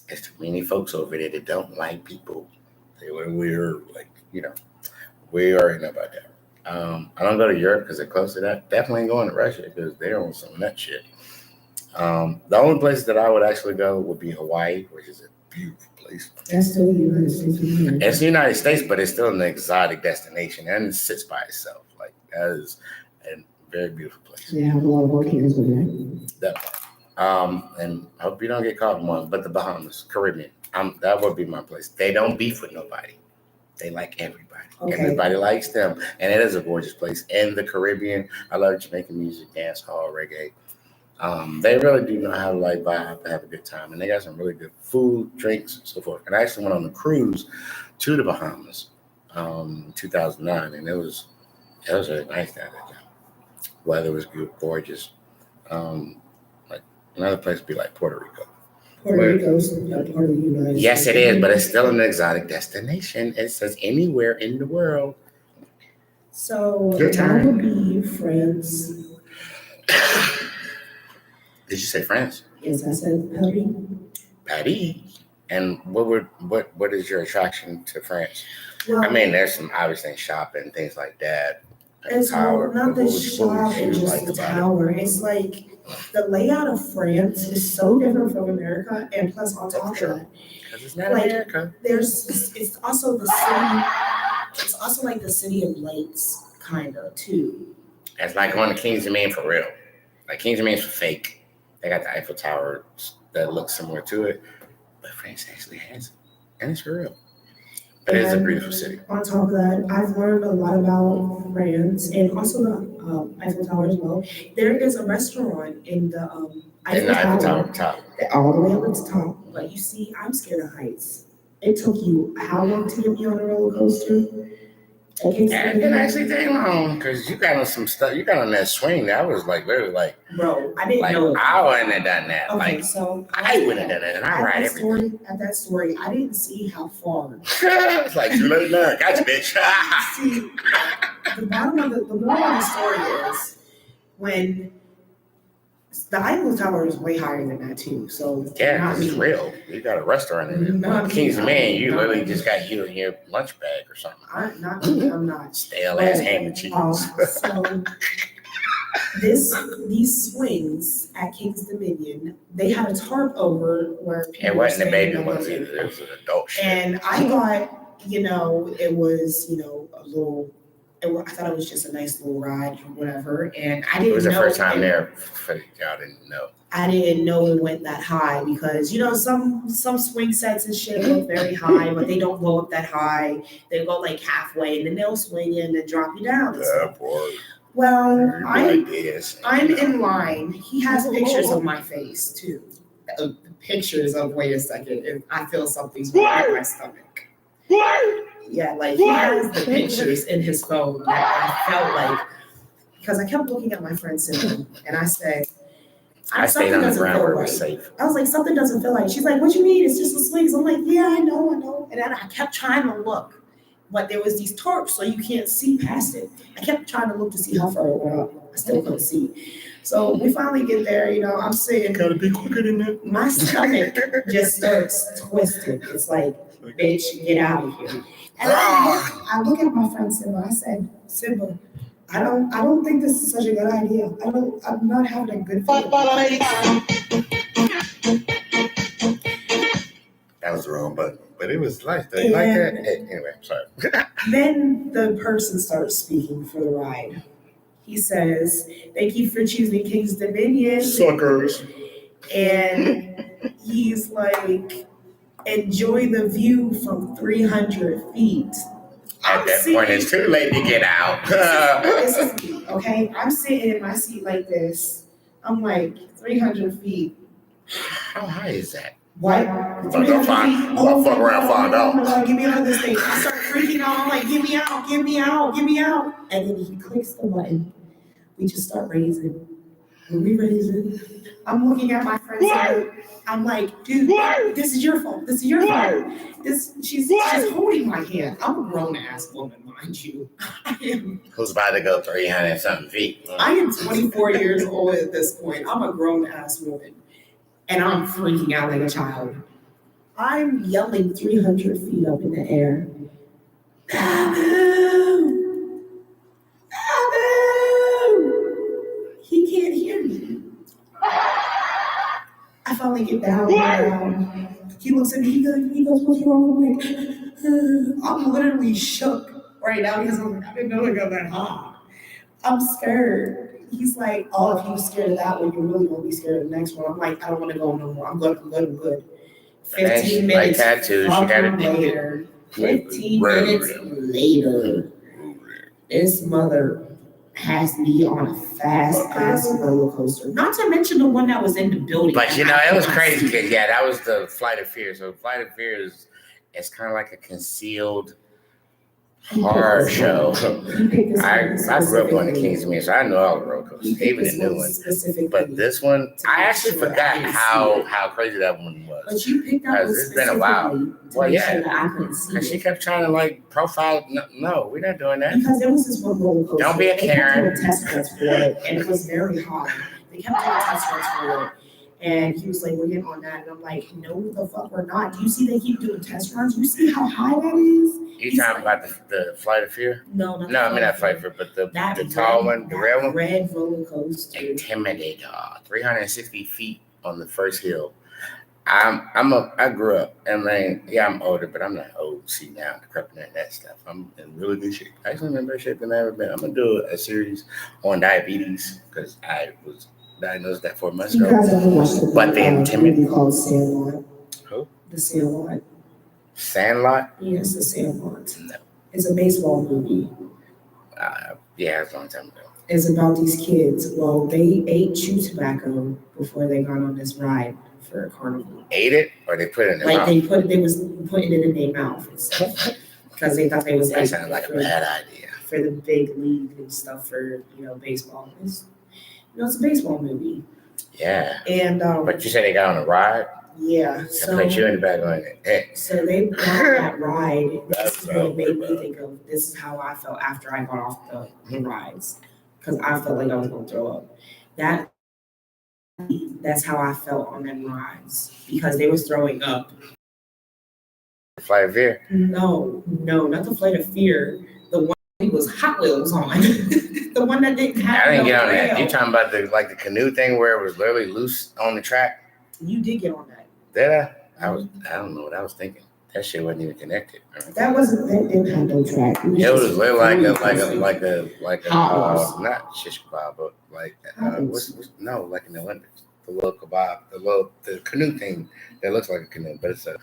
There's too many folks over there that don't like people. They were weird, like, you know. We already know about that. I don't go to Europe because they're close to that. Definitely ain't going to Russia because they're on some of that shit. The only place that I would actually go would be Hawaii, which is a beautiful place. That's still the United States. It's the United States, but it's still an exotic destination and it sits by itself. Like, that is a very beautiful place. They have a lot of volcanoes over there. That part. And I hope you don't get caught in one, but the Bahamas, Caribbean, that would be my place. They don't beef with nobody. They like everybody. Okay. Everybody likes them. And it is a gorgeous place. And the Caribbean, I love Jamaican music, dance hall, reggae. They really do know how to like vibe and have a good time. And they got some really good food, drinks, and so forth. And I actually went on a cruise to the Bahamas in 2009. And it was really nice down there. Weather was good, gorgeous. Like another place would be like Puerto Rico. Puerto Rico's not part of the United States. Yes, it is, but it's still an exotic destination. It says anywhere in the world. So that would be France. Did you say France? Yes, I said Paris. Paris. And what is your attraction to France? Well, I mean, there's some obvious things, shopping, things like that. It's tower. not the What shop would you and just like the about it? tower. It's like the layout of France is so different from America, and plus on top of that, Because it's not like, America. it's also the city. It's also like the city of lights, kind of too. It's like going to Kings of Maine for real. Like Kings of Maine's for fake. They got the Eiffel Tower that looks similar to it, but France actually has it, and it's for real. But it is a beautiful city. On top of that, I've learned a lot about France and also the Eiffel Tower as well. There is a restaurant in the And Eiffel the Eiffel Tower Tower top. all the way up at the top. But you see, I'm scared of heights. It took you how long to get me on a roller coaster? It didn't actually take long because you got on some stuff. You got on that swing. That was like literally like, Bro, I didn't like know. I wouldn't have done that. Okay, Like so I wouldn't have done that, and I ride everything. At that story, I didn't see how far. It's like you let it learn. Gotcha, bitch. See, the moral of the story is when the Eiffel Tower is way higher than that too. So Yeah, not 'cause it's me. real. You got a restaurant in there. Not me. Kings of Maine, you Not literally me. just got you in your lunch bag or something. Not me. I'm not. Stale ass ham and cheese. So these swings at King's Dominion, they had a tarp over where people It were wasn't a baby standing on ones it. either. It was an adult shit. And I thought, it was, a little. I thought it was just a nice little ride or whatever. And I didn't know. It was the first time there for y'all didn't know. I didn't know it went that high because some swing sets and shit look very high, but they don't go up that high. They go like halfway and then they'll swing you and then drop you down. And stuff. Boy. Well, I'm I'm in line. He has pictures of my face too. Pictures of wait a second, I feel something's wrong in my stomach. Yeah, like he has the pictures in his phone that I felt like because I kept looking at my friend Cindy and I said, I stayed on the ground where it was safe. I was like, something doesn't feel right. She's like, what you mean? It's just the swings. I'm like, yeah, I know. And then I kept trying to look, but there was these tarps, so you can't see past it. I kept trying to look to see how far it went up. I still couldn't see. So we finally get there, I'm saying, Gotta be quicker than that. my stomach just starts twisting. It's like, bitch, get out of here. And I look at my friend Simba. I said, Simba, I don't think this is such a good idea. I'm not having a good feeling. That was the wrong button, but it was like that. Like that. Anyway, I'm sorry. Then the person starts speaking for the ride. He says, thank you for choosing King's Dominion. Suckers. And he's like, enjoy the view from 300 feet. At that point, it's too late to get out. This is me, okay? I'm sitting in my seat like this. I'm like, 300 feet. How high is that? What? Fuck around, find out. Oh my God, get me out of this thing. I start freaking out. I'm like, get me out. And then he clicks the button. We just start raising. When we raising, I'm looking at my friends. I'm like, dude, this is your fault. She's holding my hand. I'm a grown ass woman, mind you. Who's about to go 300 something feet? I am 24 years old at this point. I'm a grown ass woman. And I'm freaking out like a child. I'm yelling 300 feet up in the air. Babu! He can't hear me. I finally get down. He looks at me. He goes, what's wrong? I'm literally shook right now because I'm like, I didn't know it got that high. I'm scared. He's like, oh, if you're scared of that one, you're really gonna be scared of the next one. I'm like, I don't want to go no more. I'm good. 15 minutes later. 15 minutes later, this mother has me on a fast-ass roller coaster. Not to mention the one that was in the building. But it was crazy because that was the Flight of Fear. So Flight of Fear is kind of like a concealed horror show. I grew up going to Kings of Maine, so I know all the roller coasters, even the new ones. But this one, I actually forgot how crazy that one was. But you picked out Because it's been a while. Well, yeah. And she kept trying to profile. No, we're not doing that. Because there was this one roller coaster. Don't be a Karen. They kept doing test runs for it, and it was very hard. They kept doing test runs for it. And he was like, we're getting on that. And I'm like, no, the fuck, we're not. Do you see they keep doing test runs? You see how high that is? You talking about the Flight of Fear? No, not No, I mean not Flight of Fear, but the tall one, the red one. Red roller coaster. Intimidator, 360 feet on the first hill. I grew up, and man, yeah, I'm older, but I'm not old. See now, decrepit and that stuff. I'm in really good shape. Actually, I'm in better shape than I ever been. I'm gonna do a series on diabetes because I was diagnosed that 4 months You ago. guys ever watched the But the movie called Sandlot? Who? The Sandlot. Sandlot? Yes, the Sandlot. No. It's a baseball movie. Yeah, it's a long time ago. It's about these kids. Well, they ate chew tobacco before they got on this ride for a carnival. Ate it, or they put it in their Like mouth? they was putting it in their mouth and stuff because they thought they was That like sounds like a bad idea. for the big league and stuff for baseball. It's a baseball movie. Yeah. And But you said they got on a ride? yeah, They so put you in the back on it. Hey. so they got that ride. That's This is what made me think of this is how I felt after I got off the rides because I felt like I was gonna throw up. That's how I felt on them rides because they was throwing up. Flight of Fear? No, not the Flight of Fear. The one that was Hot Wheels on. The one that didn't have. I didn't no get on that. rail. You talking about the canoe thing where it was literally loose on the track? You did get on that. Did I? I don't know what I was thinking. That shit wasn't even connected. That didn't have no track. It was literally like a Hot Wheels. not shish kebab, but like Hot Wheels. like in the Olympics, the little kebab, the canoe thing that looks like a canoe, but it's a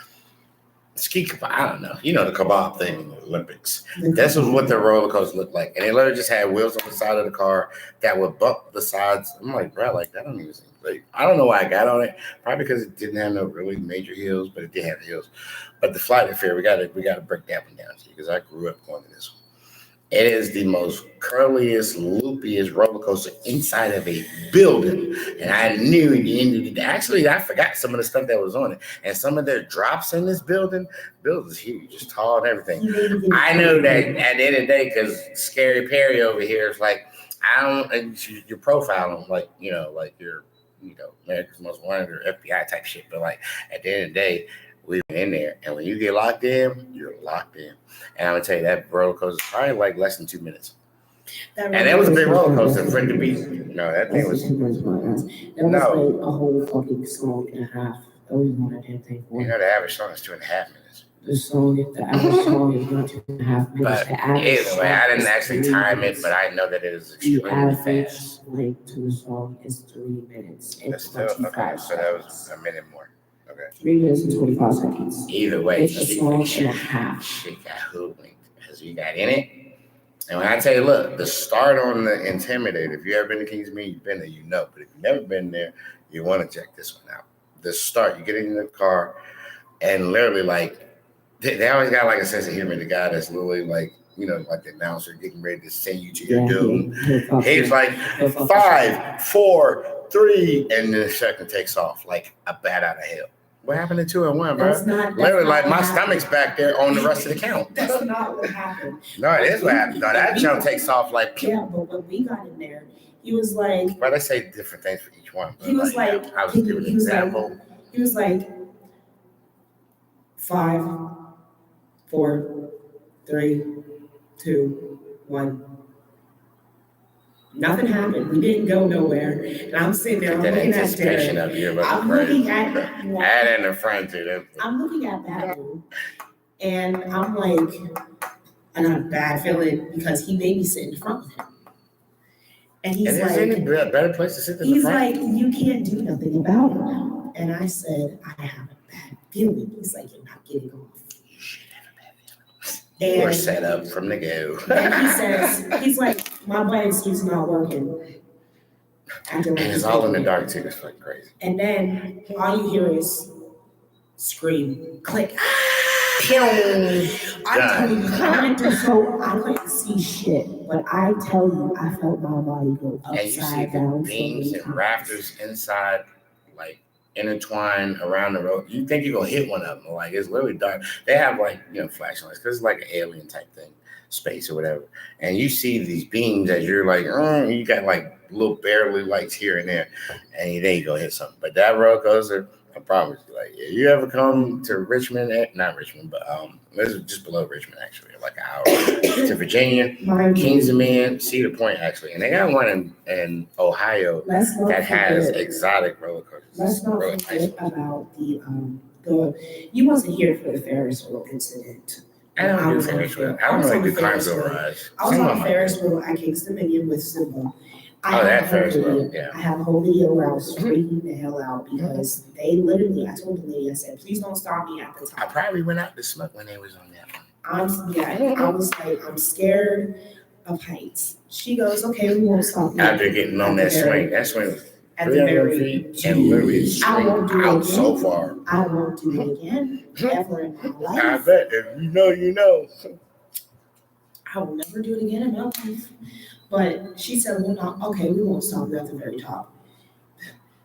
ski kebab. I don't know. You know the kebab thing in the Olympics. This was what the roller coaster looked like, and it literally just had wheels on the side of the car that would bump the sides. I'm like, bro, like that don't even seem like. I don't know why I got on it. Probably because it didn't have no really major hills, but it did have hills. But the Flight of Fear, we gotta break that one down to you because I grew up going to this one. It is the most curliest, loopiest roller coaster inside of a building. And I knew at the end of the day, actually, I forgot some of the stuff that was on it. And some of their drops in this building's huge, just tall and everything. I know that at the end of the day, because Scary Perry over here is like, you're profiling, like you're, America's Most Wanted or FBI type shit. But like at the end of the day, we went in there, and when you get locked in, you're locked in. And I'm gonna tell you that roller coaster is probably like less than 2 minutes. And that was a big roller coaster for it to be. No, that thing was. That was like a whole fucking song and a half. That was not a damn thing for You know, the average song is 2.5 minutes. The average song is not 2.5 minutes. But either way, I didn't actually time it, but I know that it is The extremely average fast. length to the song is 3 minutes and That's still okay. 25 So that was a minute more. Okay. 3 minutes and 25 seconds. Either way, It's a song and a half. She got hoodwinked because you got in it. And when I tell you, look, the start on the Intimidator, if you ever been to Kingsmead, you've been there, you know. But if you've never been there, you want to check this one out. The start, you get in the car, and literally, like, they always got like a sense of humor. The guy that's literally like, like the announcer getting ready to send you to your doom. He's like 5, 4, 3, and then the second takes off like a bat out of hell. What happened to 2 and 1, bro? Literally, like my stomach's back there on the rest of the count. That's not what happened. No, it is what happened. No, that jump takes off like. Yeah, but when we got in there, he was like. But they say different things for each one. He was like. I was giving an example. He was like 5, 4, 3, 2, 1. Nothing happened. We didn't go nowhere. And I'm sitting there, I'm looking at there. I'm looking at Add in the front too. I'm looking at that dude, and I'm like, I got a bad feeling because he made me sit in front of him. And he's like, any better place to sit than he's the front? like, you can't do nothing about it now. And I said, I have a bad feeling. He's like, you're not getting off. And we're set up from the go. And he says, he's like, my bike's just not working. And it's all in the dark too. It's fucking crazy. And then all you hear is scream, click. I couldn't see shit, but I tell you, I felt my body go upside down. And you see the beams and rafters inside, like intertwined around the road. You think you're gonna hit one of them? Like it's literally dark. They have like flashlights because it's like an alien type thing. space or whatever, and you see these beams as you're like, you got like little barely lights here and there, and then you go hit something. But that roller coaster, I promise you, like, if you ever come to Richmond, not Richmond, but this is just below Richmond actually, like an hour to Virginia, Kingsman, Cedar Point actually, and they got one in Ohio that has exotic roller coasters. Let's not forget about the you wasn't here for the Ferris wheel incident. I don't do Ferris wheel. I don't like the Carnival rides. I was on Ferris wheel at King's Dominion with Simba. That Ferris wheel, yeah. I have a whole video where I was freaking the hell out because they literally, I told the lady, I said, please don't stop me at the top. I probably went out to smoke when they was on that one. I was like, I'm scared of heights. She goes, okay, we won't stop you. After getting on that swing was at the 300 feet and literally straight out so far. I won't do it again ever in my life. I bet if you know, you know. I will never do it again in my life. But she said, we won't stop you at the very top.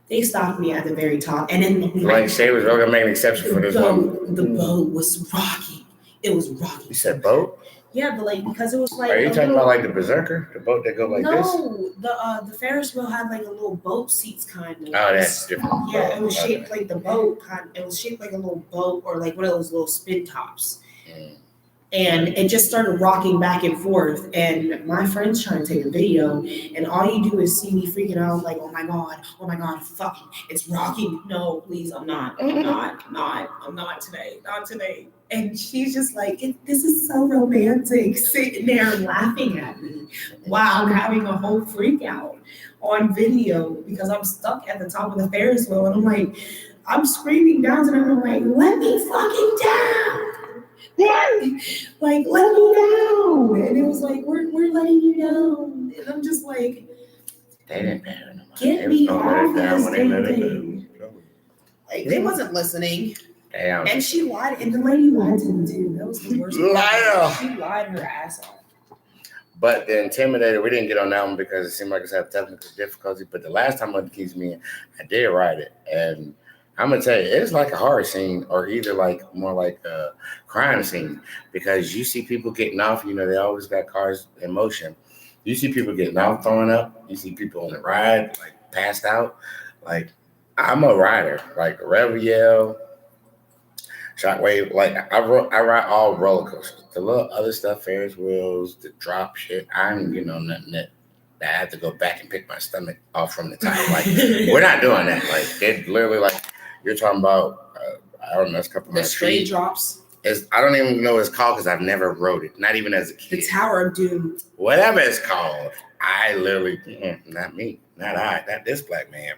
They stopped me at the very top. And then like Shay was going to make an exception for this one. The boat was rocky. It was rocky. You said boat? Yeah, because it was like. Are you talking about like the Berserker? The boat that go like this? No, the Ferris wheel had like a little boat seats kind of. Oh, that's different. Yeah, it was shaped like the boat it was shaped like a little boat or like one of those little spin tops. And it just started rocking back and forth. And my friend's trying to take a video. And all you do is see me freaking out like, oh my God, fucking, it's rocking. No, please, I'm not today. Not today. And she's just like, this is so romantic, sitting there laughing at me while I'm having a whole freak out on video because I'm stuck at the top of the Ferris wheel. And I'm like, I'm screaming down to them. I'm like, let me fucking down. Like, let me down. And it was like, we're letting you down. And I'm just like, they didn't matter no more. Get me off this thing. Like, they wasn't listening. Damn. And she lied, and the lady lied to me too. That was the worst. Liar. She lied her ass off. But the Intimidator, we didn't get on that one because it seemed like it's had technical difficulty. But the last time I went to Kings Me, I did ride it. And I'm going to tell you, it's like a horror scene or either like more like a crime scene because you see people getting off. You know, they always got cars in motion. You see people getting off, throwing up. You see people on the ride, like passed out. Like, I'm a rider. Like, Rebel Yell, Shockwave. Like, I ride all roller coasters. The little other stuff, Ferris wheels, the drop shit, nothing that I have to go back and pick my stomach off from the top. Like, we're not doing that. Like, they're literally like, you're talking about, I don't know, it's a couple of the straight drops. I don't even know what it's called because I've never rode it, not even as a kid. The Tower of Doom. Whatever it's called. I literally, not me, not this black man.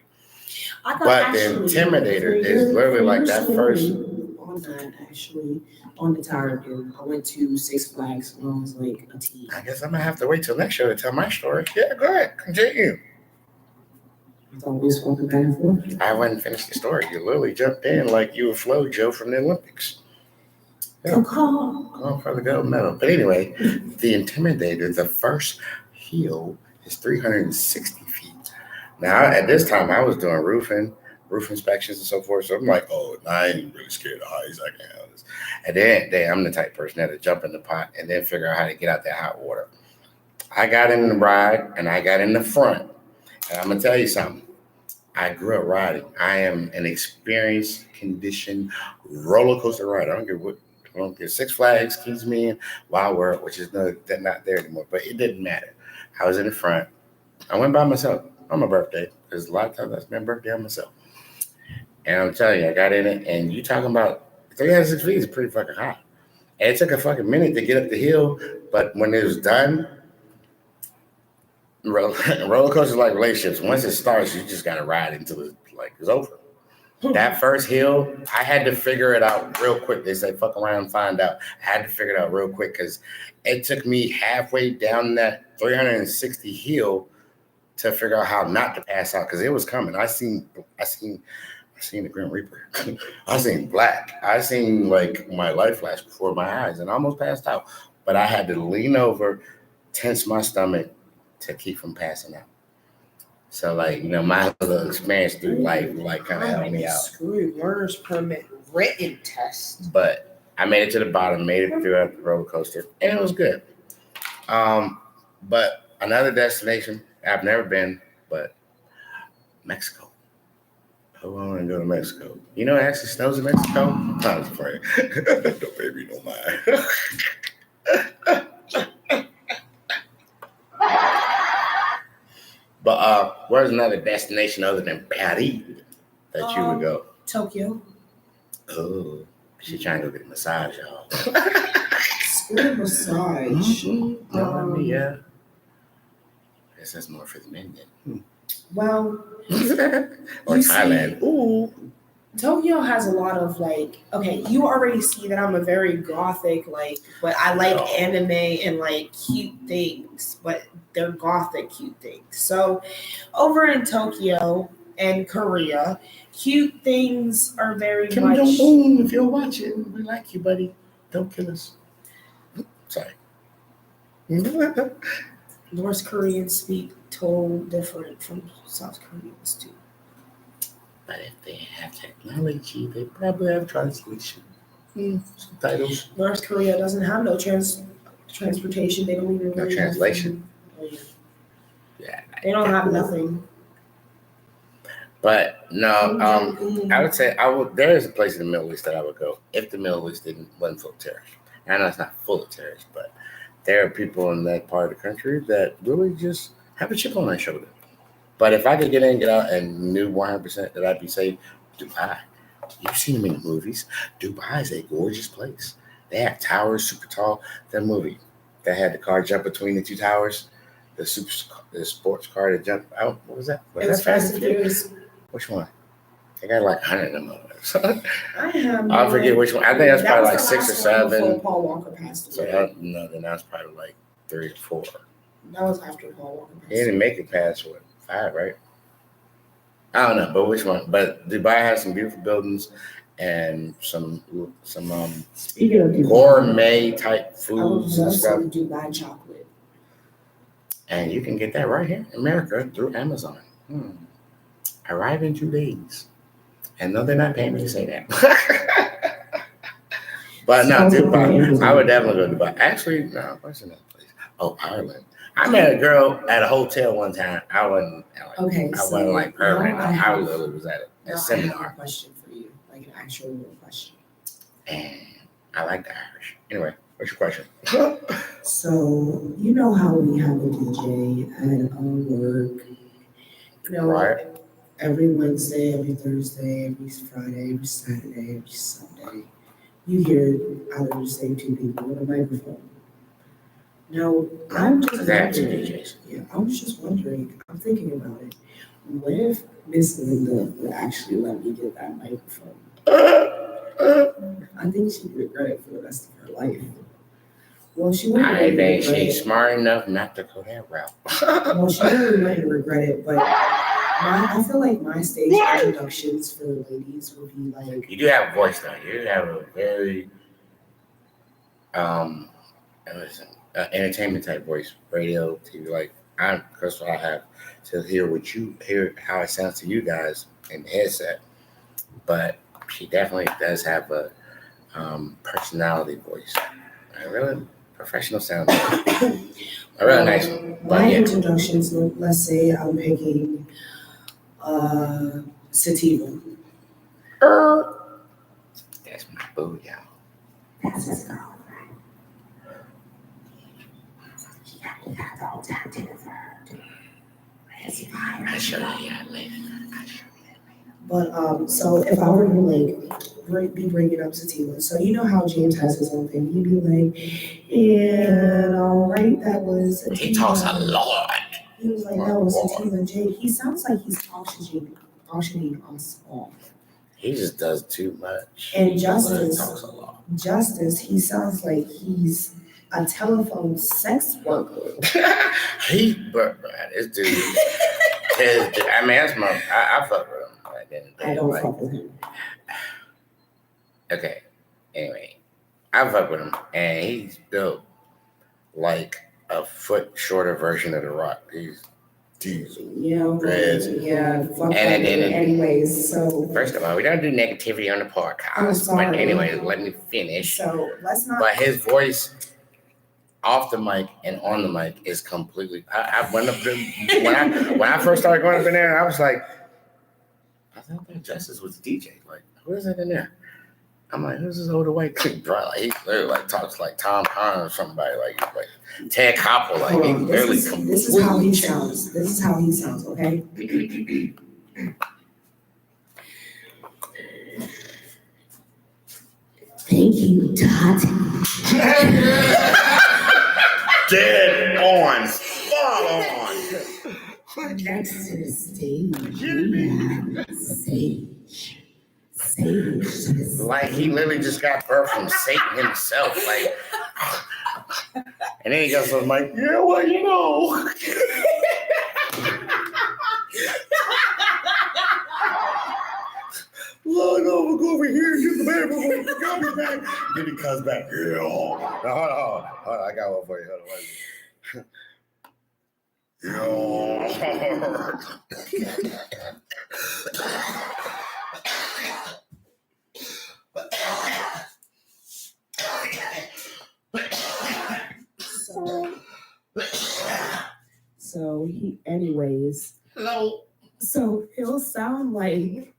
But the Intimidator is literally like that first. On that, actually, on the Tower of Doom, I went to Six Flags when I was like a teen. I guess I'm going to have to wait till next show to tell my story. Yeah, go ahead, continue. It's always walking back and forth. I wouldn't finish the story. You literally jumped in like you were Flo Joe from the Olympics. Yeah. Going for the gold medal. But anyway, the Intimidator, the first hill is 360 feet. Now, at this time, I was doing roof inspections and so forth. So I'm like, I ain't really scared of heights. I can handle this. And then I'm the type of person that to jump in the pot and then figure out how to get out that hot water. I got in the ride and I got in the front. And I'm going to tell you something. I grew up riding. I am an experienced, conditioned roller coaster rider. I don't care Six Flags, Kings Me, Wild World, which is not there anymore. But it didn't matter. I was in the front. I went by myself on my birthday because a lot of times I spend birthday on myself. And I'm telling you, I got in it, and you talking about 306 feet is pretty fucking high. And it took a fucking minute to get up the hill, but when it was done, roller coasters like relationships. Once it starts, you just gotta ride until it's over. That first hill, I had to figure it out real quick. They say fuck around and find out. I had to figure it out real quick because it took me halfway down that 360 hill to figure out how not to pass out because it was coming. I seen the Grim Reaper. I seen black. I seen like my life flash before my eyes and I almost passed out. But I had to lean over, tense my stomach to keep from passing out. So my little experience through life kind of helped me out. Screwed learner's permit written test. But I made it to the bottom, made it throughout the roller coaster, and it was good. But another destination I've never been, but Mexico. Oh, I want to go to Mexico. You know, it actually snows in Mexico. I was afraid. Don't baby, don't mind. But where's another destination other than Paris that you would go? Tokyo. Oh, she trying to go get a massage, y'all. Screw massage. Yeah. I guess that's more for the men then. Well, Or you Thailand. Ooh. Tokyo has a lot of like, okay, you already see that I'm a very gothic, like, but I like anime and like cute things, but they're gothic cute things. So over in Tokyo and Korea, cute things are very Kim much. Jong-un, if you're watching, we like you, buddy. Don't kill us. Sorry. North Koreans speak total different from South Koreans too. But if they have technology, they probably have translation. Subtitles. North Korea doesn't have no transportation. They don't even No really translation. Have Yeah. they don't have nothing. But no, I would say there is a place in the Middle East that I would go if the Middle East wasn't full of terrorists. I know it's not full of terrorists, but there are people in that part of the country that really just have a chip on their shoulder. But if I could get in and get out and knew 100% that I'd be safe, Dubai. You've seen them in the movies. Dubai is a gorgeous place. They have towers super tall. That movie that had the car jump between the two towers, the sports car that jumped out. What was that? It was Fast and Furious. Which one? They got like 100 of them over there. I have. I forget which one. I think that's probably like 6 or 7. Before Paul Walker passed away. No, then that's probably like 3 or 4. That was after Paul Walker passed He didn't make it past what? 5, right? I don't know, but which one? But Dubai has some beautiful buildings and some Speaking of Dubai, gourmet type I foods would and love stuff. some Dubai chocolate. And you can get that right here in America through Amazon. Arrive in 2 days. And no, they're not paying me to say that. But no, Dubai. I would definitely go to Dubai. Actually, no, what's another place? Oh, Ireland. I met a girl at a hotel one time. I wasn't like permanent. I literally was at a I have a seminar. question for you, like an actual real question. And I like the Irish. Anyway, what's your question? So you know how we have a DJ at work, Right. every Wednesday, every Thursday, every Friday, every Saturday, every Sunday, you hear out of the same 2 people with a microphone. Now, I'm just wondering, I was just wondering, I'm thinking about it. What if Miss Linda would actually let me get that microphone? I think she'd regret it for the rest of her life. Well, she wouldn't. I think she's smart enough not to go that route. Well, she really wouldn't regret it, but I feel like my stage introductions for the ladies would be like. You do have a voice though. You have a very entertainment type voice, radio, TV. Like that's what I have to hear how it sounds to you guys in the headset. But she definitely does have a personality voice. A really professional sound. A really nice one. My introductions, let's say I'm picking Sativa. That's my boo, y'all. That's his girlfriend. He got the whole time together. I'll show you that later. But so if I were to like be bringing up Sativa, so you know how James has his own thing, he'd be like, and all right, that was Sativa. He talks a lot. He was like, that was Sativa J. He sounds like he's auctioning us off. He just does too much. And Justice, talks a lot. Justice, he sounds like he's a telephone sex worker. This dude. I mean, that's I fuck with him. I don't fuck with him. Okay. Anyway, I fuck with him, and he's built like a foot shorter version of The Rock. He's diesel. Yeah. Dreads. Yeah. Fuck and anyways, so first of all, we don't do negativity on the podcast. I'm sorry. But anyway, let me finish. So let's not. But his voice off the mic and on the mic is completely. I went up there when I first started going up in there. I was like, I thought that Justice was the DJ. Like, who is that in there? I'm like, who's this older white kid? Like, he literally like talks like Tom Cruise or somebody, like Ted Koppel. Like, he literally this is how he sounds. This is how he sounds. Okay. Thank you, Tati. Dead on, spot on. Next to the stage, we have Sage. Sage. Like he literally just got birthed from Satan himself. Like, and then he goes to the mic, yeah, well, you know. Lord, no, we'll go over here and get the baby. We'll go back. Then he comes back. Yeah. Now, hold on. I got one for you. Hold on. So he, anyways. Hello. So he'll sound like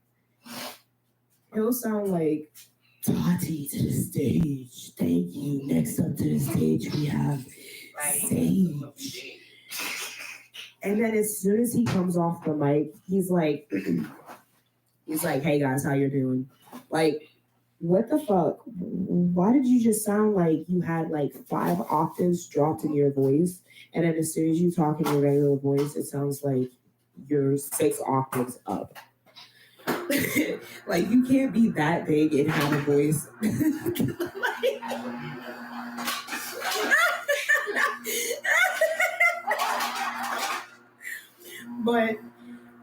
Tati to the stage. Thank you. Next up to the stage, we have Sage. And then as soon as he comes off the mic, he's like, hey guys, how you doing? Like, what the fuck? Why did you just sound like you had like 5 octaves dropped in your voice? And then as soon as you talk in your regular voice, it sounds like you're 6 octaves up. Like, you can't be that big and have a voice. But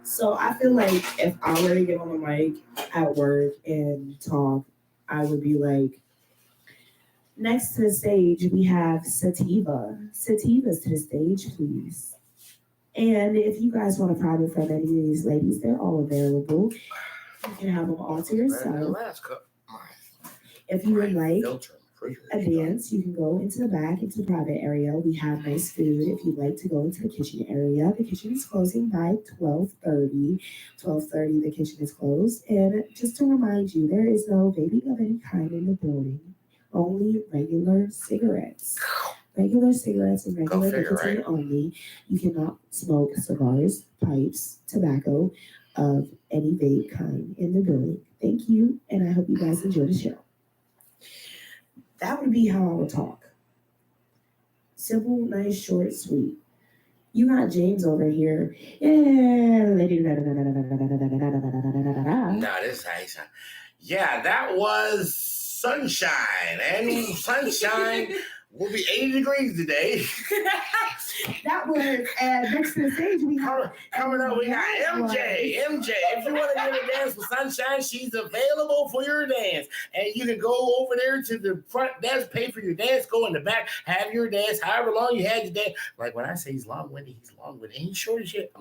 so I feel like if I were to get on the mic at work and talk, I would be like, next to the stage, we have Sativa. Sativa's to the stage, please. And if you guys want a private from any of these ladies, they're all available. You can have them all to yourself. If you would like a dance, you can go into the back, into the private area. We have nice food. If you'd like to go into the kitchen area, the kitchen is closing by 12:30. 12:30, the kitchen is closed. And just to remind you, there is no vaping of any kind in the building. Only regular cigarettes. Regular cigarettes and regular nicotine only. You cannot smoke cigars, pipes, tobacco of any vape kind in the building. Thank you, and I hope you guys enjoy the show. That would be how I would talk. Simple, nice, short, sweet. You got James over here. Yeah, lady. No, this is how he sound. Yeah, that was Sunshine. And Sunshine will be 80 degrees today. That was next to the stage. We have coming up. We got MJ. MJ, if you want to get a dance with Sunshine, she's available for your dance. And you can go over there to the front desk, pay for your dance, go in the back, have your dance, however long you had your dance. Like when I say he's long-winded, he's long-winded. He's short as shit.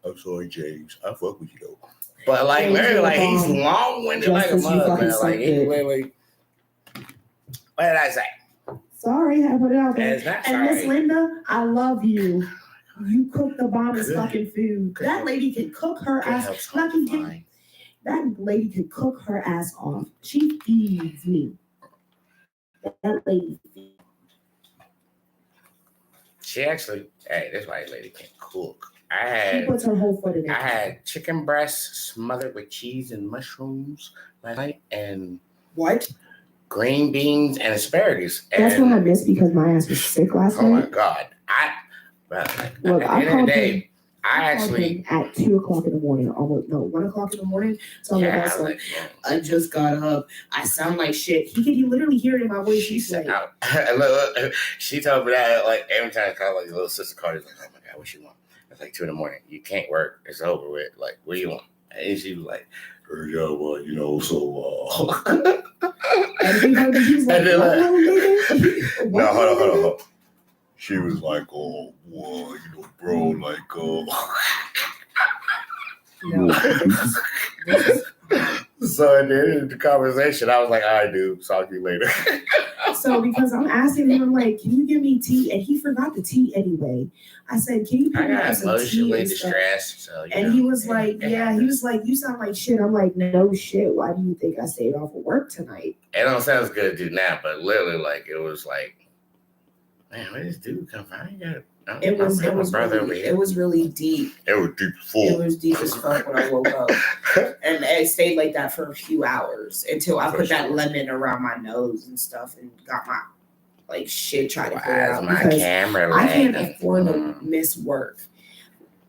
I'm sorry, James. I fuck with you though. But like, Larry, like he's long-winded like a mother, man. Like he literally. What did I say? Sorry, I put it out there. And Miss sorry. Linda, I love you. You cook the bombest fucking food. That lady can cook her ass. That lady can cook her ass off. She feeds me. That lady. She actually, hey, this white lady can cook. She puts her whole foot in it. I had chicken breasts smothered with cheese and mushrooms last night, and what? Green beans and asparagus. That's what I missed because my ass was sick last night. Oh my God. Look, at the end of the day, I actually at 2:00 in the morning, almost 1:00 in the morning. So I just got up. I sound like shit. He can literally hear it in my voice. She told me that like every time I call like little sister called, he's like, oh my God, what you want? It's like 2 in the morning. You can't work. It's over with. Like, what do you want? And she was like, yeah, well, you know, so and then no, hold on. She was like, oh, well, you know, bro, like, So at the end of the conversation, I was like, all right, dude, talk to you later. So because I'm asking him, I'm like, can you give me tea? And he forgot the tea anyway. I said, can you I put me on got some tea emotionally and stuff? distressed. So, And he was like, yeah, he was like, you sound like shit. I'm like, no shit. Why do you think I stayed off of work tonight? It don't sound good to do now, but literally, like, it was like, man, where this dude come from? I ain't got It was brother over really, here. it was really deep. It was deep full. It was deep as fuck when I woke up. And it stayed like that for a few hours until I put that lemon around my nose and stuff and got my like shit trying to clear out. My Because camera I can't lagging? afford to miss work.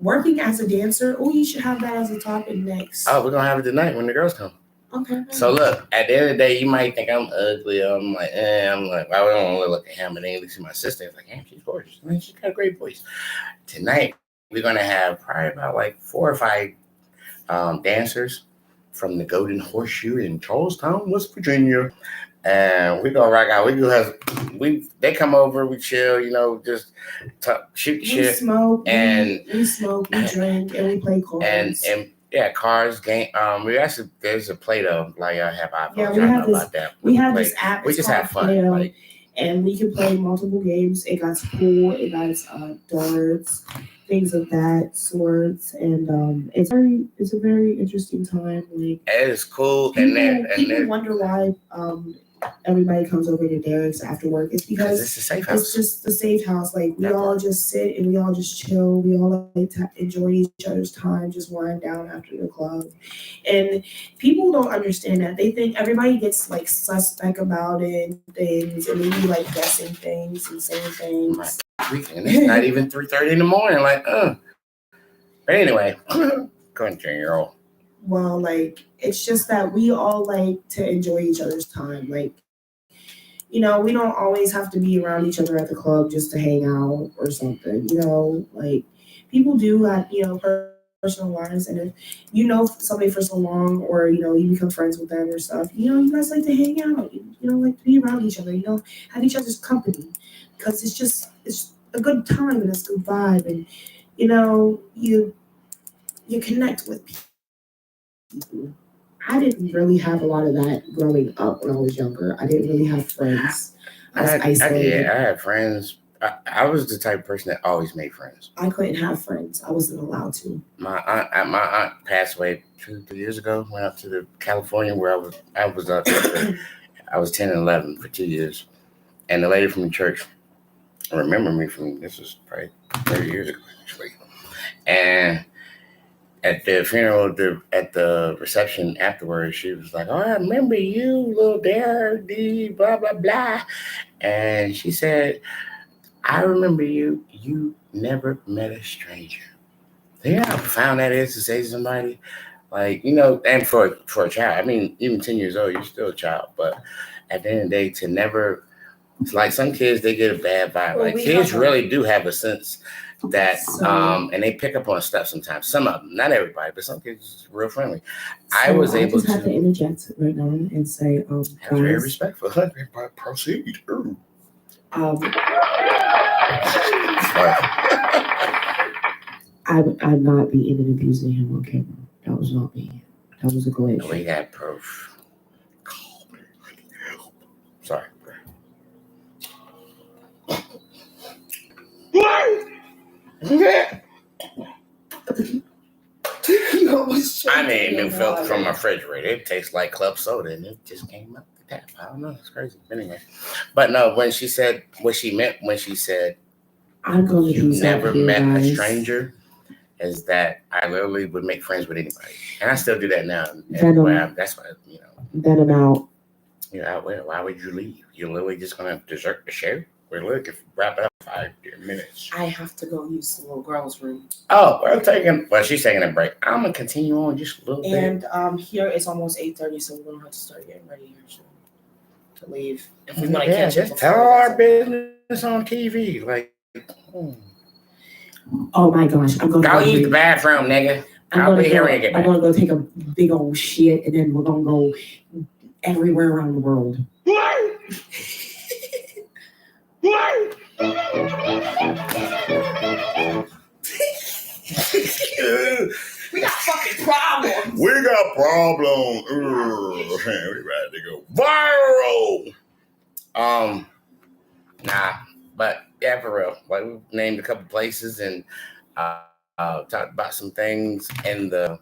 Working as a dancer, oh, you should have that as a topic next. Oh, we're gonna have it tonight when the girls come. Okay. So look, at the end of the day, you might think I'm ugly. I'm like, well, I don't want to look at him, but then you see my sister. It's like, damn, she's gorgeous. I mean, she's got a great voice. Tonight, we're gonna have probably about like 4 or 5 dancers from the Golden Horseshoe in Charlestown, West Virginia, and we gonna rock out. They come over, we chill, just talk, shoot the shit, Smoke, and we smoke, we drink, and we play cards. And yeah, cards, game. There's a Play-Doh. Like I have iPhones. Yeah, I know about that. We have this app. We just have fun. Like, and we can play multiple games. It got pool, it got darts, things of that sorts, and it's a very interesting time. Like it is cool, people wonder why everybody comes over to Derek's after work. It's because it's a safe house. It's just the safe house. Like we all just sit and we all just chill. We all like to enjoy each other's time, just wind down after the club. And people don't understand that. They think everybody gets like suspect about it and things, and maybe like guessing things and saying things. And it's not even 3:30 in the morning. Like, But anyway, continue. Well, like it's just that we all like to enjoy each other's time. Like, we don't always have to be around each other at the club just to hang out or something. Like people do have, personal lives, and if you know somebody for so long, or you become friends with them or stuff, you guys like to hang out. Like to be around each other. Have each other's company, because it's a good time and it's a good vibe, and you connect with people. I didn't really have a lot of that growing up when I was younger. I didn't really have friends. I was isolated. I had friends. I was the type of person that always made friends. I couldn't have friends. I wasn't allowed to. My aunt passed away 2-3 years ago. Went up to California where I was 10 and 11 for 2 years, and the lady from the church remembered me from, this was probably 30 years ago actually, and at the funeral, at the reception afterwards, she was like, "Oh, I remember you, little Derek, blah, blah, blah." And she said, "I remember you. You never met a stranger." You know how profound that is to say to somebody? Like, and for a child, I mean, even 10 years old, you're still a child. But at the end of the day, to never, it's like some kids, they get a bad vibe. Well, like kids really do have a sense that and they pick up on stuff sometimes. Some of them, not everybody, but some kids are real friendly. I was able to. I just have to interject right now and say, that's very respectful. Proceed. I'm not being and abusing him on camera. That was not me. That was a glitch. We got proof. Sorry. I made new filth from my refrigerator. It tastes like club soda, and it just came out the tap. I don't know. It's crazy. Anyway, but no. When she said what she meant when she said, "I'm going to you never met a stranger," is that I literally would make friends with anybody, and I still do that now. That's why Venom out. You're out where? Why would you leave? You're literally just gonna desert the show. We're looking wrap it up 5 minutes. I have to go use the little girl's room. Oh, she's taking a break. I'm gonna continue on just a little bit. And here it's almost 8:30, so we're gonna have to start getting ready here to leave. If we want to catch just tell our business on TV. Like, oh my gosh, I'm gonna go use the bathroom, nigga. I'll be here when you get back. I'm gonna go take a big old shit, and then we're gonna go everywhere around the world. We got fucking problems. We got problems. We ready to go viral. Nah, but yeah, for real. Like we named a couple places and talked about some things in the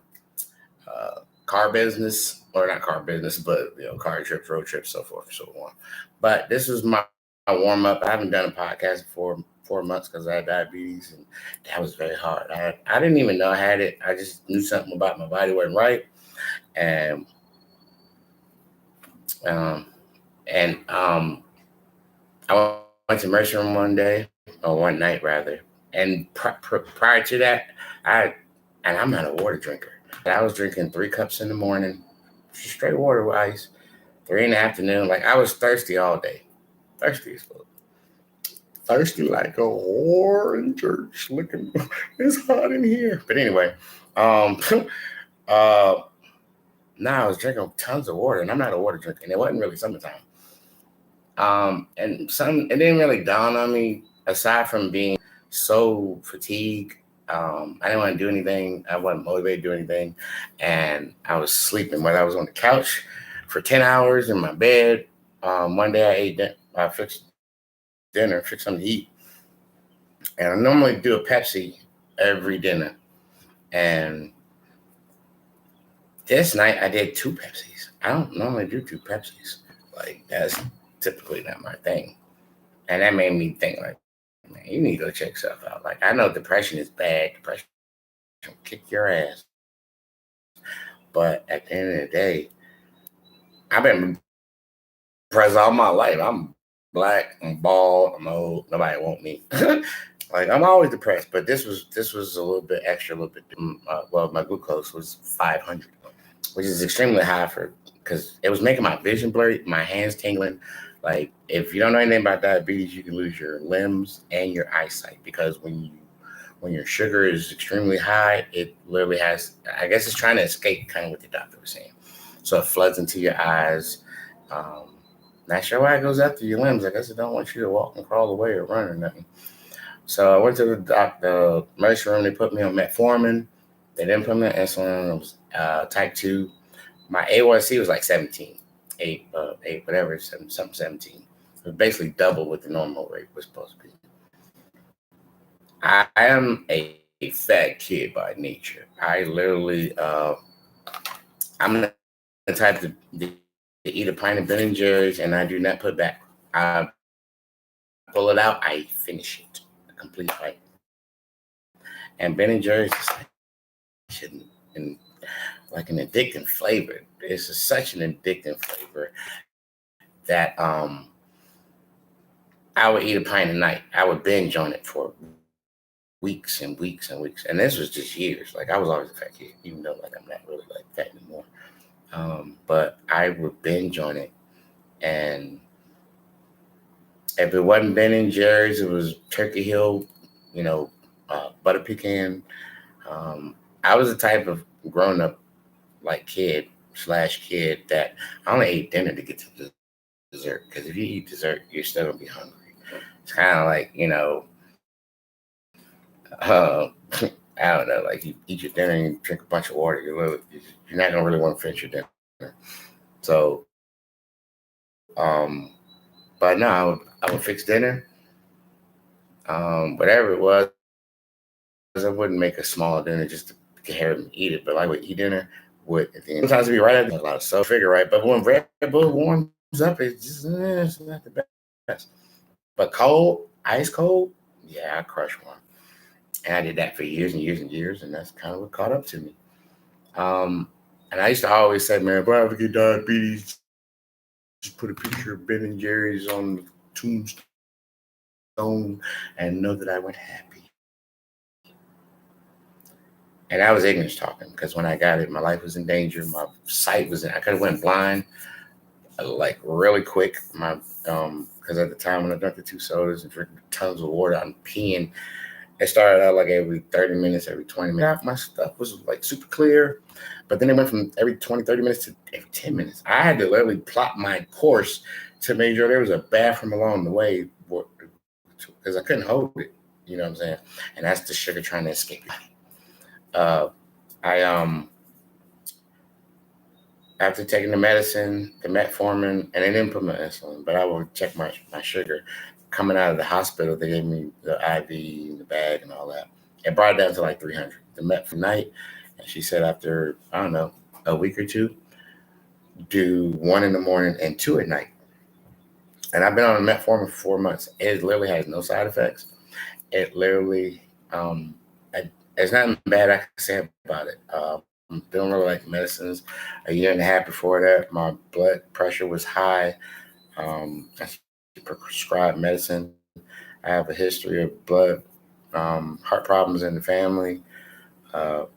car business, or not car business, but car trips, road trips, so forth and so on. But this was my warm up. I haven't done a podcast for 4 months because I had diabetes, and that was very hard. I didn't even know I had it. I just knew something about my body wasn't right, and um, I went to emergency room one day, or one night rather, and prior to that, I'm not a water drinker. I was drinking 3 cups in the morning, straight water with ice, 3 in the afternoon. Like I was thirsty all day, thirsty as fuck, thirsty like a whore in church. Looking, it's hot in here. But anyway, now I was drinking tons of water, and I'm not a water drinker, and it wasn't really summertime. And it didn't really dawn on me, aside from being so fatigued. I didn't want to do anything. I wasn't motivated to do anything. And I was sleeping, whether I was on the couch for 10 hours in my bed. One day I fixed dinner, fixed something to eat. And I normally do a Pepsi every dinner. And this night I did 2 Pepsis. I don't normally do 2 Pepsis. Like that's typically not my thing. And that made me think like, man, you need to go check yourself out. Like I know depression is bad. Depression will kick your ass. But at the end of the day, I've been depressed all my life. I'm black, I'm bald, I'm old, nobody want me. Like I'm always depressed, but this was a little bit extra, a little bit. Well, my glucose was 500, which is extremely high because it was making my vision blurry, my hands tingling. Like if you don't know anything about diabetes, you can lose your limbs and your eyesight because when your sugar is extremely high, it literally has. I guess it's trying to escape, kind of what the doctor was saying. So it floods into your eyes. Not sure why it goes after your limbs. I guess it don't want you to walk and crawl away or run or nothing. So I went to the emergency room. They put me on metformin. They didn't put me on insulin. It was type 2. My A1C was like 17, 8, whatever, 17. It was basically double what the normal rate was supposed to be. I am a fat kid by nature. I literally, I'm the type to eat a pint of Ben & Jerry's and I do not put back. I pull it out, I finish it, a complete bite. And Ben & Jerry's is like an addictive flavor. It's such an addictive flavor that I would eat a pint a night. I would binge on it for weeks and weeks and weeks. And this was just years. Like I was always a fat kid, even though like I'm not really like fat anymore. But I would binge on it. And if it wasn't Ben & Jerry's, it was Turkey Hill, butter pecan. I was the type of grown up like kid that I only ate dinner to get to the dessert. Because if you eat dessert, you're still gonna be hungry. It's kind of like, I don't know, like you eat your dinner and you drink a bunch of water, you're not gonna really want to finish your dinner. So, but no, I would fix dinner. Whatever it was, I wouldn't make a small dinner just to get here and eat it, but I would eat dinner with at the end. Sometimes it'd be right at a lot of stuff, figure right. But when Red Bull warms up, it's not the best. But cold, ice cold, yeah, I crush one. And I did that for years and years and years, and that's kind of what caught up to me. And I used to always say, man, if I ever get diabetes, just put a picture of Ben & Jerry's on the tombstone and know that I went happy. And I was ignorant talking because when I got it, my life was in danger. My sight was I could have went blind like really quick. Because at the time when I drank the 2 sodas and drinking tons of water, I'm peeing. It started out like every 30 minutes, every 20 minutes. My stuff was like super clear. But then it went from every 20, 30 minutes to every 10 minutes. I had to literally plot my course to make sure there was a bathroom along the way because I couldn't hold it. You know what I'm saying? And that's the sugar trying to escape. after taking the medicine, the metformin, and they didn't put my insulin, but I would check my sugar. Coming out of the hospital, they gave me the IV, the bag, and all that. It brought it down to like 300. The met for night, and she said after, I don't know, a week or two, do 1 in the morning and 2 at night. And I've been on the metformin for 4 months. It literally has no side effects. It literally, it's nothing bad I can say about it. Don't really like medicines. A year and a half before that, my blood pressure was high. I prescribed medicine. I have a history of blood, heart problems in the family. But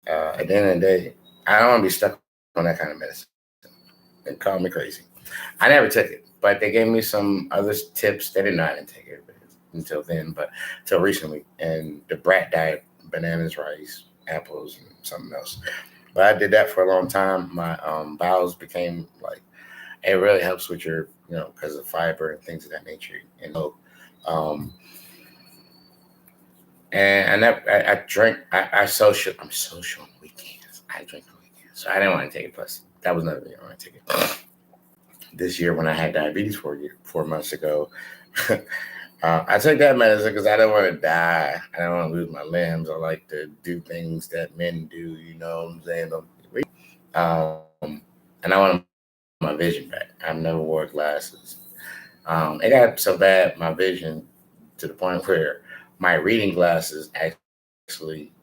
at the end of the day, I don't want to be stuck on that kind of medicine. They call me crazy. I never took it, but they gave me some other tips. They didn't know I didn't take it until then, but until recently. And the BRAT diet, bananas, rice, apples, and something else. But I did that for a long time. My bowels became like, it really helps with your, because of fiber and things of that nature. And I drink. I'm social on weekends. I drink on weekends, so I didn't want to take it. Plus, that was another thing I want to take it. This year, when I had diabetes 4 months ago, I took that medicine because I didn't want to die. I didn't want to lose my limbs. I like to do things that men do. You know what I'm saying? And I want my vision back. I've never wore glasses. It got so bad, my vision, to the point where my reading glasses actually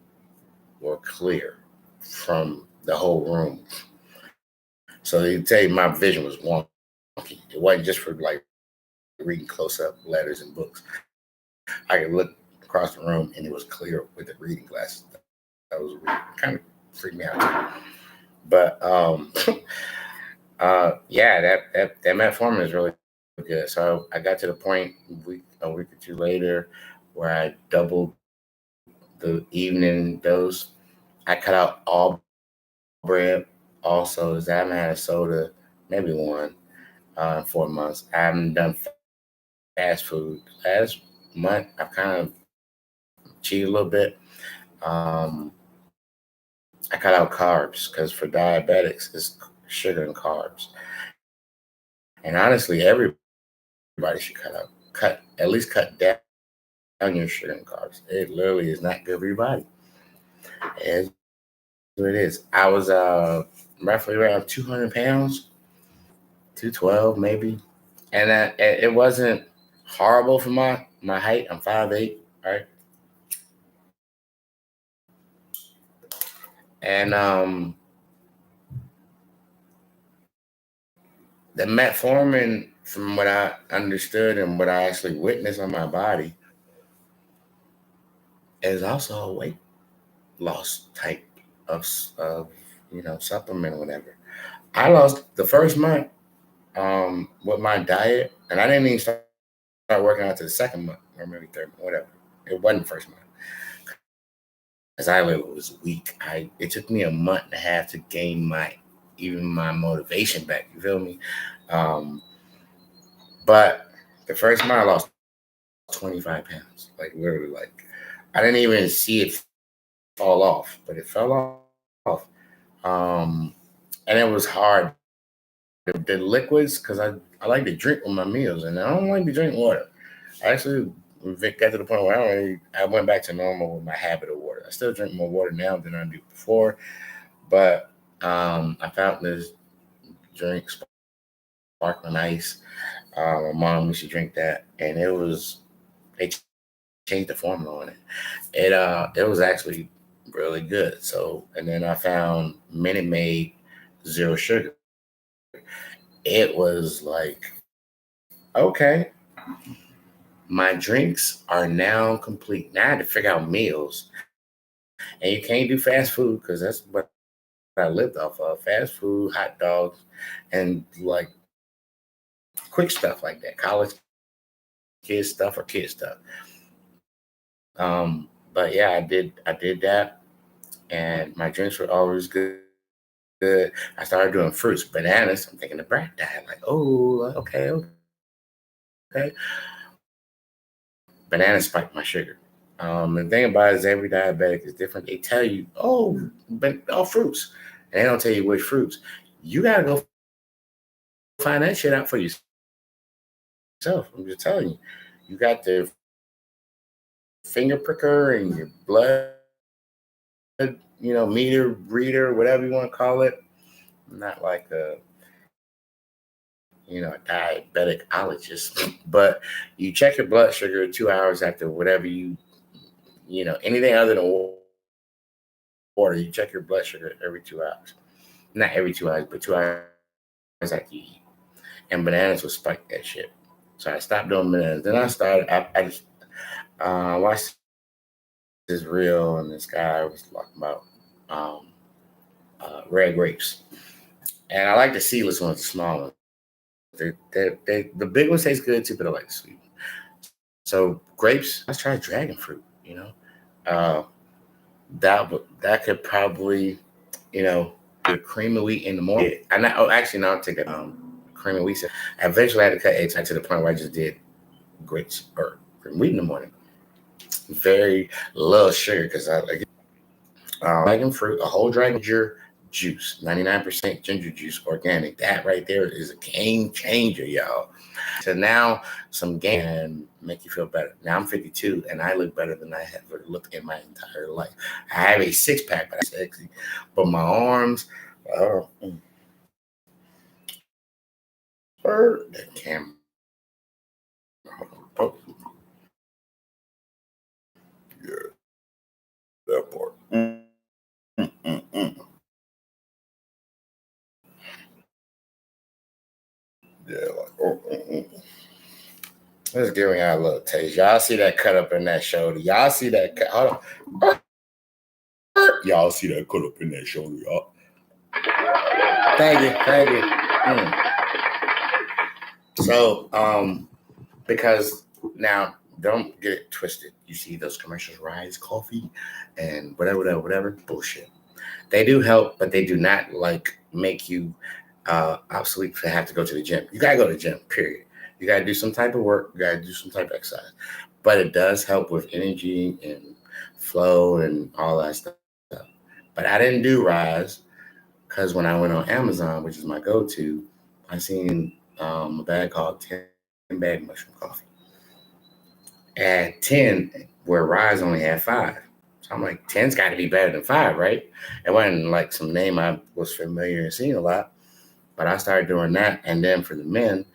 were clear from the whole room. So they tell you my vision was wonky. It wasn't just for like reading close-up letters and books. I could look across the room and it was clear with the reading glasses. That was really, kind of freaked me out. But yeah, that metformin is really good. So I got to the point a week or two later where I doubled the evening dose. I cut out all bread, all sodas. I haven't had a soda, maybe one, in 4 months. I haven't done fast food. Last month, I've kind of cheated a little bit. I cut out carbs because for diabetics, it's sugar and carbs. And honestly, everybody should at least cut down your sugar and carbs. It literally is not good for your body. It's what it is. I was roughly around 200 pounds, 212 maybe. And it wasn't horrible for my height. I'm 5'8", right? And the metformin, from what I understood and what I actually witnessed on my body, is also a weight loss type of supplement or whatever. I lost the first month with my diet, and I didn't even start working out to the second month or maybe third, whatever. It wasn't the first month. As I was weak. It took me a month and a half to gain my motivation back. You feel me? But the first month I lost 25 pounds. Like literally, like I didn't even see it fall off, but it fell off. And it was hard. The liquids, because I like to drink with my meals, and I don't like to drink water. I actually got to the point where I went back to normal with my habit of water. I still drink more water now than I did before, but I found this drink, sparkling ice. My mom used to drink that, and they changed the formula on it. It was actually really good. So, and then I found Minute Maid Zero Sugar. It was like, okay, my drinks are now complete. Now I had to figure out meals. And you can't do fast food because that's what I lived off of. Fast food, hot dogs, and like quick stuff like that. College kid stuff or kid stuff. But yeah, I did that. And my drinks were always good. I started doing fruits, bananas. I'm thinking the BRAT diet. Like, oh, okay. Bananas spike my sugar. The thing about it is every diabetic is different. They tell you, but all fruits. and they don't tell you which fruits. You gotta go find that shit out for yourself. I'm just telling you. You got the finger pricker and your blood, meter reader, whatever you want to call it. I'm not like a diabeticologist, but you check your blood sugar 2 hours after whatever anything other than water. You check your blood sugar every 2 hours. Not every 2 hours, but 2 hours after you eat. And bananas will spike that shit. So I stopped doing bananas. Then I just watched this reel, and this guy was talking about red grapes. And I like the seedless ones, the small ones. The big ones taste good too, but I like the sweet ones. So grapes, let's try dragon fruit, that could probably, the cream of wheat in the morning. I'll take a cream of wheat. I eventually had to cut eggs to the point where I just did grapes or cream of wheat in the morning. Very little sugar because I like dragon fruit, a whole dragon juice, 99% ginger juice, organic. That right there is a game changer, y'all. So now some game and make you feel better. Now I'm 52 and I look better than I have ever looked in my entire life. I have a 6-pack, but I'm sexy. But my arms, that camera. Oh. Yeah, that part. Yeah, Let's give me a little taste. Y'all see that cut up in that shoulder? Y'all see that cut? Hold on. Y'all see that cut up in that shoulder, y'all? Thank you. So, because now don't get it twisted. You see those commercials, Rise Coffee and whatever. Bullshit. They do help, but they do not make you obsolete to have to go to the gym. You gotta go to the gym, period. You gotta do some type of work, you gotta do some type of exercise. But it does help with energy and flow and all that stuff. But I didn't do Rise because when I went on Amazon, which is my go-to, I seen a bag called 10 bag mushroom coffee. At 10, where Rise only had 5. So I'm like, 10's got to be better than 5, right? It wasn't like some name I was familiar and seen a lot. But I started doing that. And then for the men,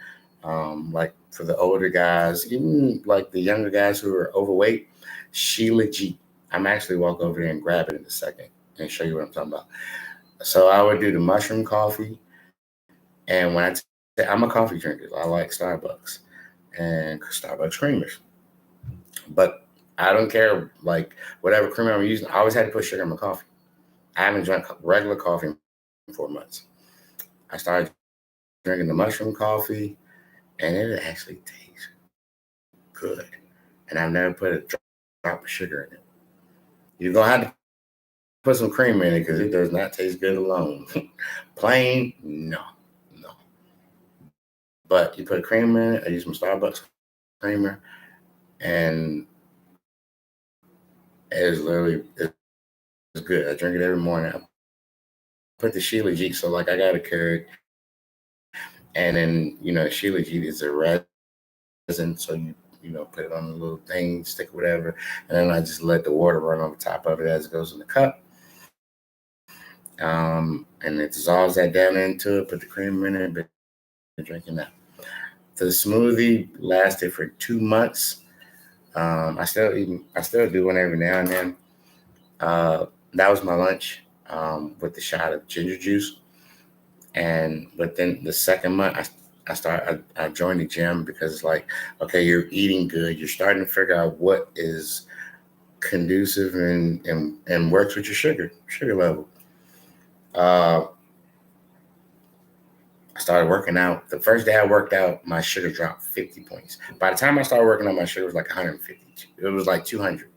like for the older guys, even like the younger guys who are overweight, Sheila G. I'm actually walk over there and grab it in a second and show you what I'm talking about. So I would do the mushroom coffee. And when I'm a coffee drinker, I like Starbucks and Starbucks creamers. But I don't care, like whatever creamer I'm using, I always had to put sugar in my coffee. I haven't drank regular coffee in 4 months. I started drinking the mushroom coffee, and it actually tastes good. And I've never put a drop of sugar in it. You're going to have to put some cream in it because it does not taste good alone. Plain, no. But you put cream in it, I use some Starbucks creamer, and it's good. I drink it every morning. I put the Sheila G, so like I got a Keurig, and then Sheila G is a resin, so you put it on a little thing, stick whatever, and then I just let the water run over top of it as it goes in the cup. And it dissolves that down into it, put the cream in it, been drinking that. The smoothie lasted for 2 months. I still do one every now and then. That was my lunch with the shot of ginger juice. But then the second month, I joined the gym because it's like, okay, you're eating good. You're starting to figure out what is conducive and works with your sugar level. I started working out. The first day I worked out, my sugar dropped 50 points. By the time I started working out, my sugar was like 150. It was like 200.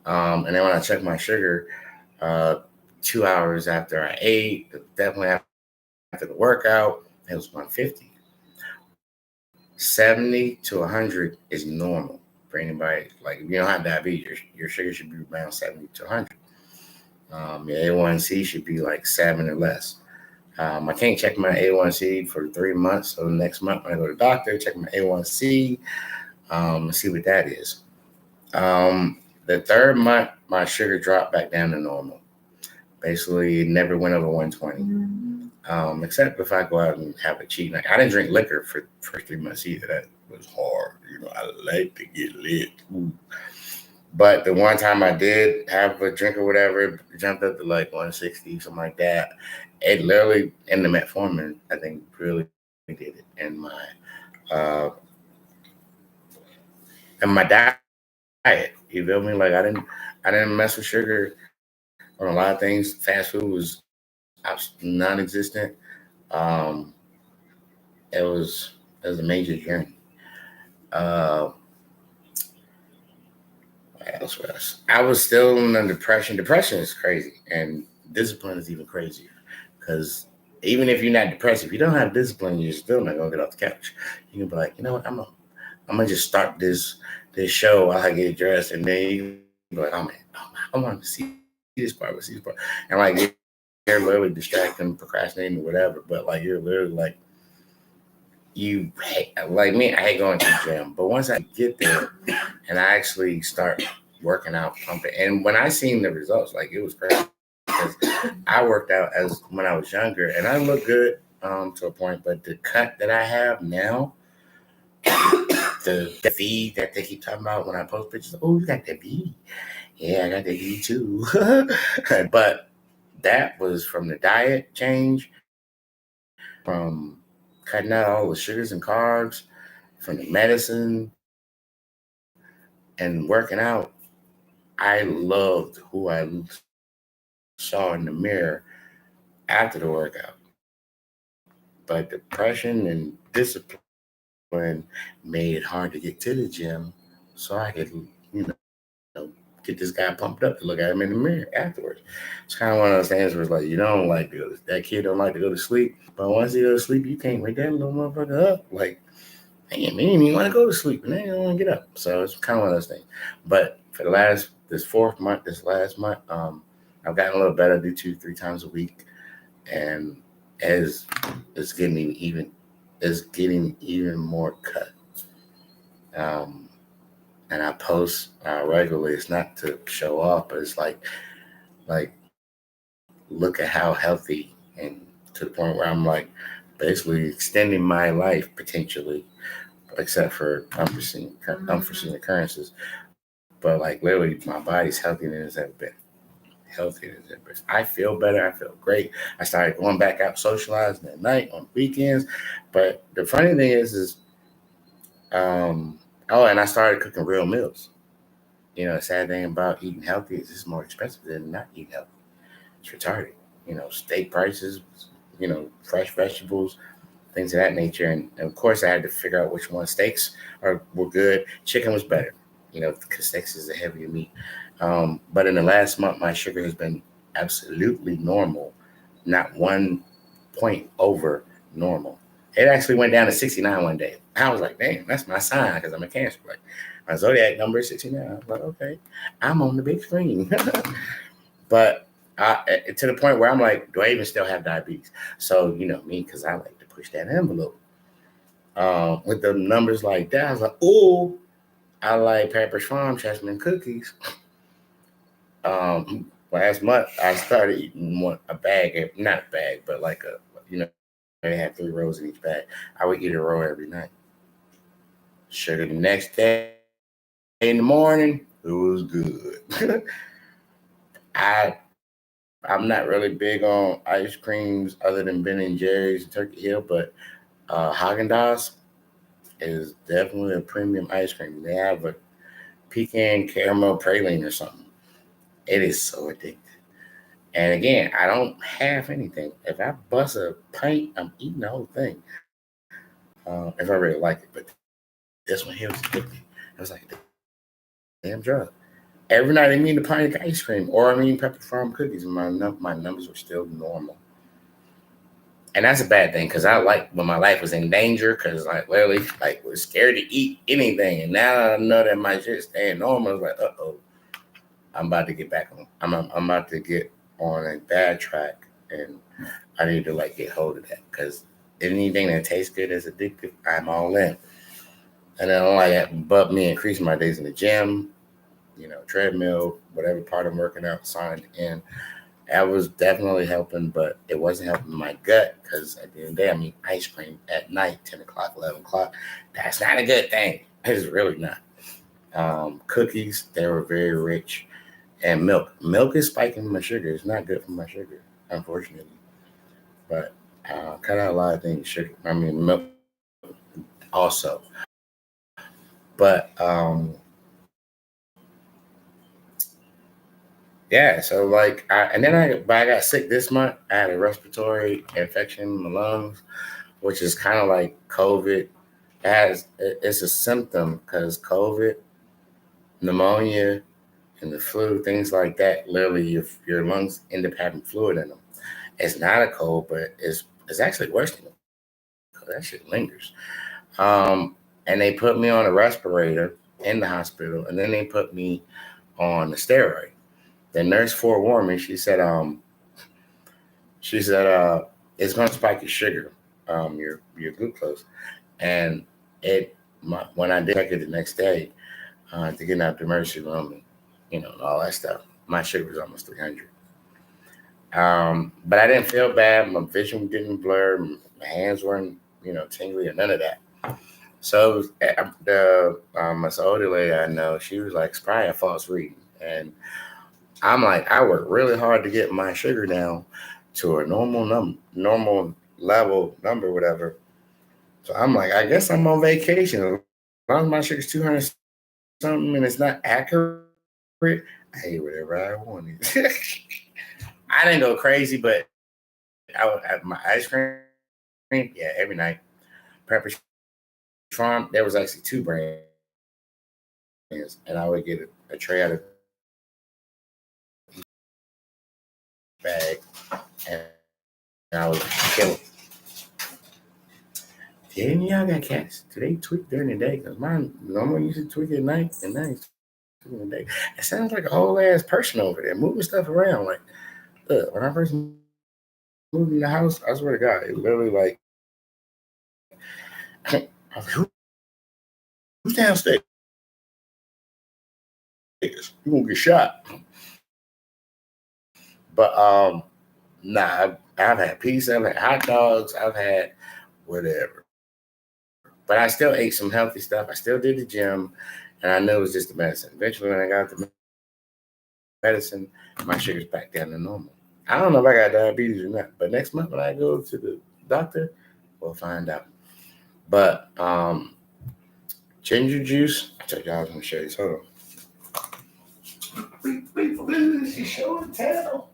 And then when I checked my sugar 2 hours after I ate, definitely after the workout, it was 150. 70 to 100 is normal for anybody. Like if you don't have diabetes, your sugar should be around 70 to 100. Your A1C should be like 7 or less. I can't check my A1C for 3 months. So next month when I go to the doctor, check my A1C and see what that is. The third month, my sugar dropped back down to normal. Basically, it never went over 120. Except if I go out and have a cheat night. I didn't drink liquor for 3 months either. That was hard. I like to get lit. Ooh. But the one time I did have a drink or whatever, it jumped up to like 160, something like that. It literally, in the metformin, I think really did it. And my diet, you feel me? Like I didn't mess with sugar on a lot of things. Fast food was non-existent. It was a major journey. What else? I was still in depression. Depression is crazy, and discipline is even crazier. Because even if you're not depressed, if you don't have discipline, you're still not gonna get off the couch. You can be like, you know what? I'm gonna just start this show while I get dressed, and then you be like, oh man, I want to see this part, and like you're literally distracting, procrastinating, or whatever. But like you're literally like. You hate, like me, I hate going to the gym. But once I get there and I actually start working out, pumping, and when I seen the results, like it was crazy because I worked out as when I was younger and I look good to a point, but the cut that I have now, the V that they keep talking about when I post pictures, oh, you got the V. Yeah, I got the V too. But that was from the diet change, from cutting out all the sugars and carbs, from the medicine and working out. I loved who I saw in the mirror after the workout. But depression and discipline made it hard to get to the gym so I could, get this guy pumped up to look at him in the mirror afterwards. It's kind of one of those things where it's like, you don't like to go to, that kid don't like to go to sleep, but once he goes to sleep, you can't wake that little motherfucker up. Like, damn, man, you want to go to sleep and then you don't want to get up. So it's kind of one of those things. But for this last month, I've gotten a little better. I do 2-3 times a week, and as it's getting even more cut. And I post regularly. It's not to show off, but it's like look at how healthy, and to the point where I'm like basically extending my life potentially, except for unforeseen occurrences. But like literally, my body's healthier than it's ever been. Healthier than it's ever been. I feel better. I feel great. I started going back out socializing at night on weekends. But the funny thing is and I started cooking real meals. The sad thing about eating healthy is it's more expensive than not eating healthy. It's retarded. Steak prices, fresh vegetables, things of that nature. And of course, I had to figure out which one steaks were good. Chicken was better, because steaks is a heavier meat. But in the last month, my sugar has been absolutely normal, not 1 point over normal. It actually went down to 69 one day. I was like, damn, that's my sign because I'm a Cancer. Like, my zodiac number is 69. I was like, okay, I'm on the big screen. But to the point where I'm like, do I even still have diabetes? So, me, because I like to push that envelope. With the numbers like that, I was like, oh, I like Pepperidge Farm chestnut cookies. Last month, I started eating a bag, not a bag, but like they had 3 rows in each bag. I would eat a row every night. Sugar the next day in the morning, it was good. I'm not really big on ice creams other than Ben & Jerry's and Turkey Hill, but Haagen-Dazs is definitely a premium ice cream. They have a pecan caramel praline or something. It is so addictive. And again, I don't have anything. If I bust a pint, I'm eating the whole thing. If I really like it. But this one here was addictive. It was like a damn drug. Every night I eat a pint of ice cream or Pepperidge Farm cookies, and my numbers were still normal. And that's a bad thing because I like when my life was in danger because I literally was scared to eat anything. And now I know that my shit's staying normal. I was like, I'm about to get back on. I'm about to get on a bad track, and I need to like get hold of that because anything that tastes good is addictive. I'm all in, and I don't like that. But me increasing my days in the gym, treadmill, whatever part I'm working out, signed in. That was definitely helping, but it wasn't helping my gut because at the end of the day, I eat ice cream at night, 10 o'clock, 11 o'clock. That's not a good thing. It's really not. Cookies, they were very rich. And milk. Milk is spiking my sugar. It's not good for my sugar, unfortunately. But cut out a lot of things. Sugar. I mean, milk also. But yeah, so like, I got sick this month. I had a respiratory infection in my lungs, which is kind of like COVID. It's a symptom because COVID, pneumonia, and the flu, things like that. Literally, your lungs end up having fluid in them. It's not a cold, but it's actually worse than it. That shit lingers. And they put me on a respirator in the hospital, and then they put me on the steroid. The nurse forewarned me. She said, it's going to spike your sugar, your glucose, and when I did check it the next day to get out the emergency room, and all that stuff, my sugar was almost 300. But I didn't feel bad. My vision didn't blur. My hands weren't, tingly or none of that. So this older lady I know, she was like, it's probably a false reading. And I'm like, I worked really hard to get my sugar down to a normal level number, whatever. So I'm like, I guess I'm on vacation. As long as my sugar's 200 something and it's not accurate, I ate whatever I wanted. I didn't go crazy, but I would have my ice cream, yeah, every night. Pepper Farm, there was actually 2 brands, and I would get a tray out of bag, and I would kill it. Yeah, y'all got cats. Do they tweak during the day? Because mine normally used to tweak at night, and now he's tweaking at the day. It sounds like a whole ass person over there moving stuff around. Like, look, when I first moved in the house, I swear to God, it literally like, I was like, who's downstairs? You gonna get shot. But nah, I've had pizza, I've had hot dogs, I've had whatever. But I still ate some healthy stuff. I still did the gym, and I knew it was just the medicine. Eventually, when I got the medicine, my sugar's back down to normal. I don't know if I got diabetes or not, but next month when I go to the doctor, we'll find out. But ginger juice, I told you I was gonna show you. Hold on. She's showing tail.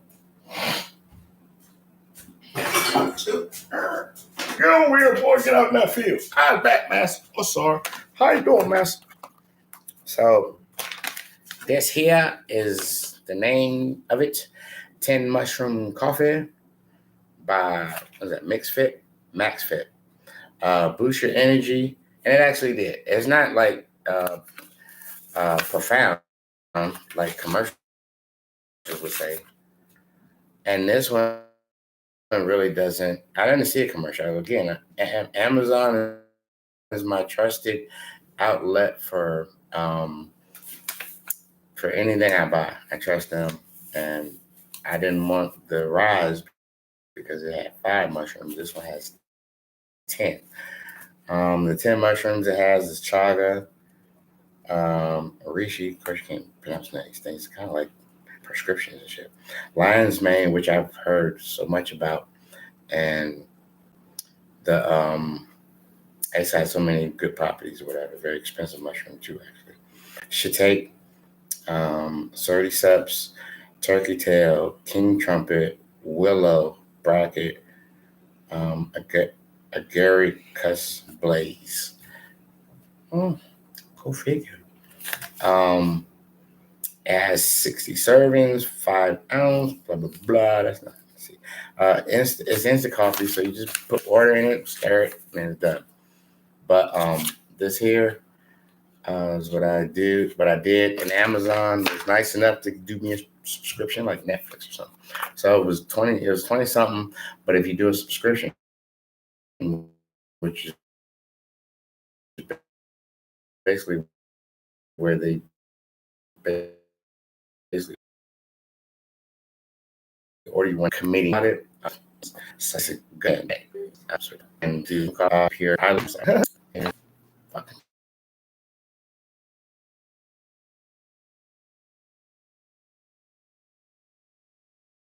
Get over here, boy. Get out in that field. I'm back, Master. Oh, sorry. How you doing, Master? So this here is the name of it. 10 mushroom coffee by, what is that, Max Fit. Boost your energy. And it actually did. It's not like profound like commercials would say. And this one really doesn't. I didn't see a commercial. Again, Amazon is my trusted outlet for anything I buy. I trust them, and I didn't want the rise because it had 5 mushrooms. This one has 10. The 10 mushrooms it has is chaga, reishi. Of course, you can't pronounce these things. It's kind of like prescriptions and shit. Lion's mane, which I've heard so much about, and the it's had so many good properties or whatever. Very expensive mushroom too, actually. Shiitake, Certiceps, turkey tail, king trumpet, willow, bracket, agaricus blaze. Oh, go figure. It has 60 servings, 5 ounce, blah, blah, blah. That's not, let's see. It's instant coffee, so you just put water in it, stir it, and it's done. But this here is what I did. And Amazon was nice enough to do me a subscription like Netflix or something. So it was 20 something, but if you do a subscription, which is basically where they basically order you one committee on it. So good. Absolutely. And to here, I was like, fucking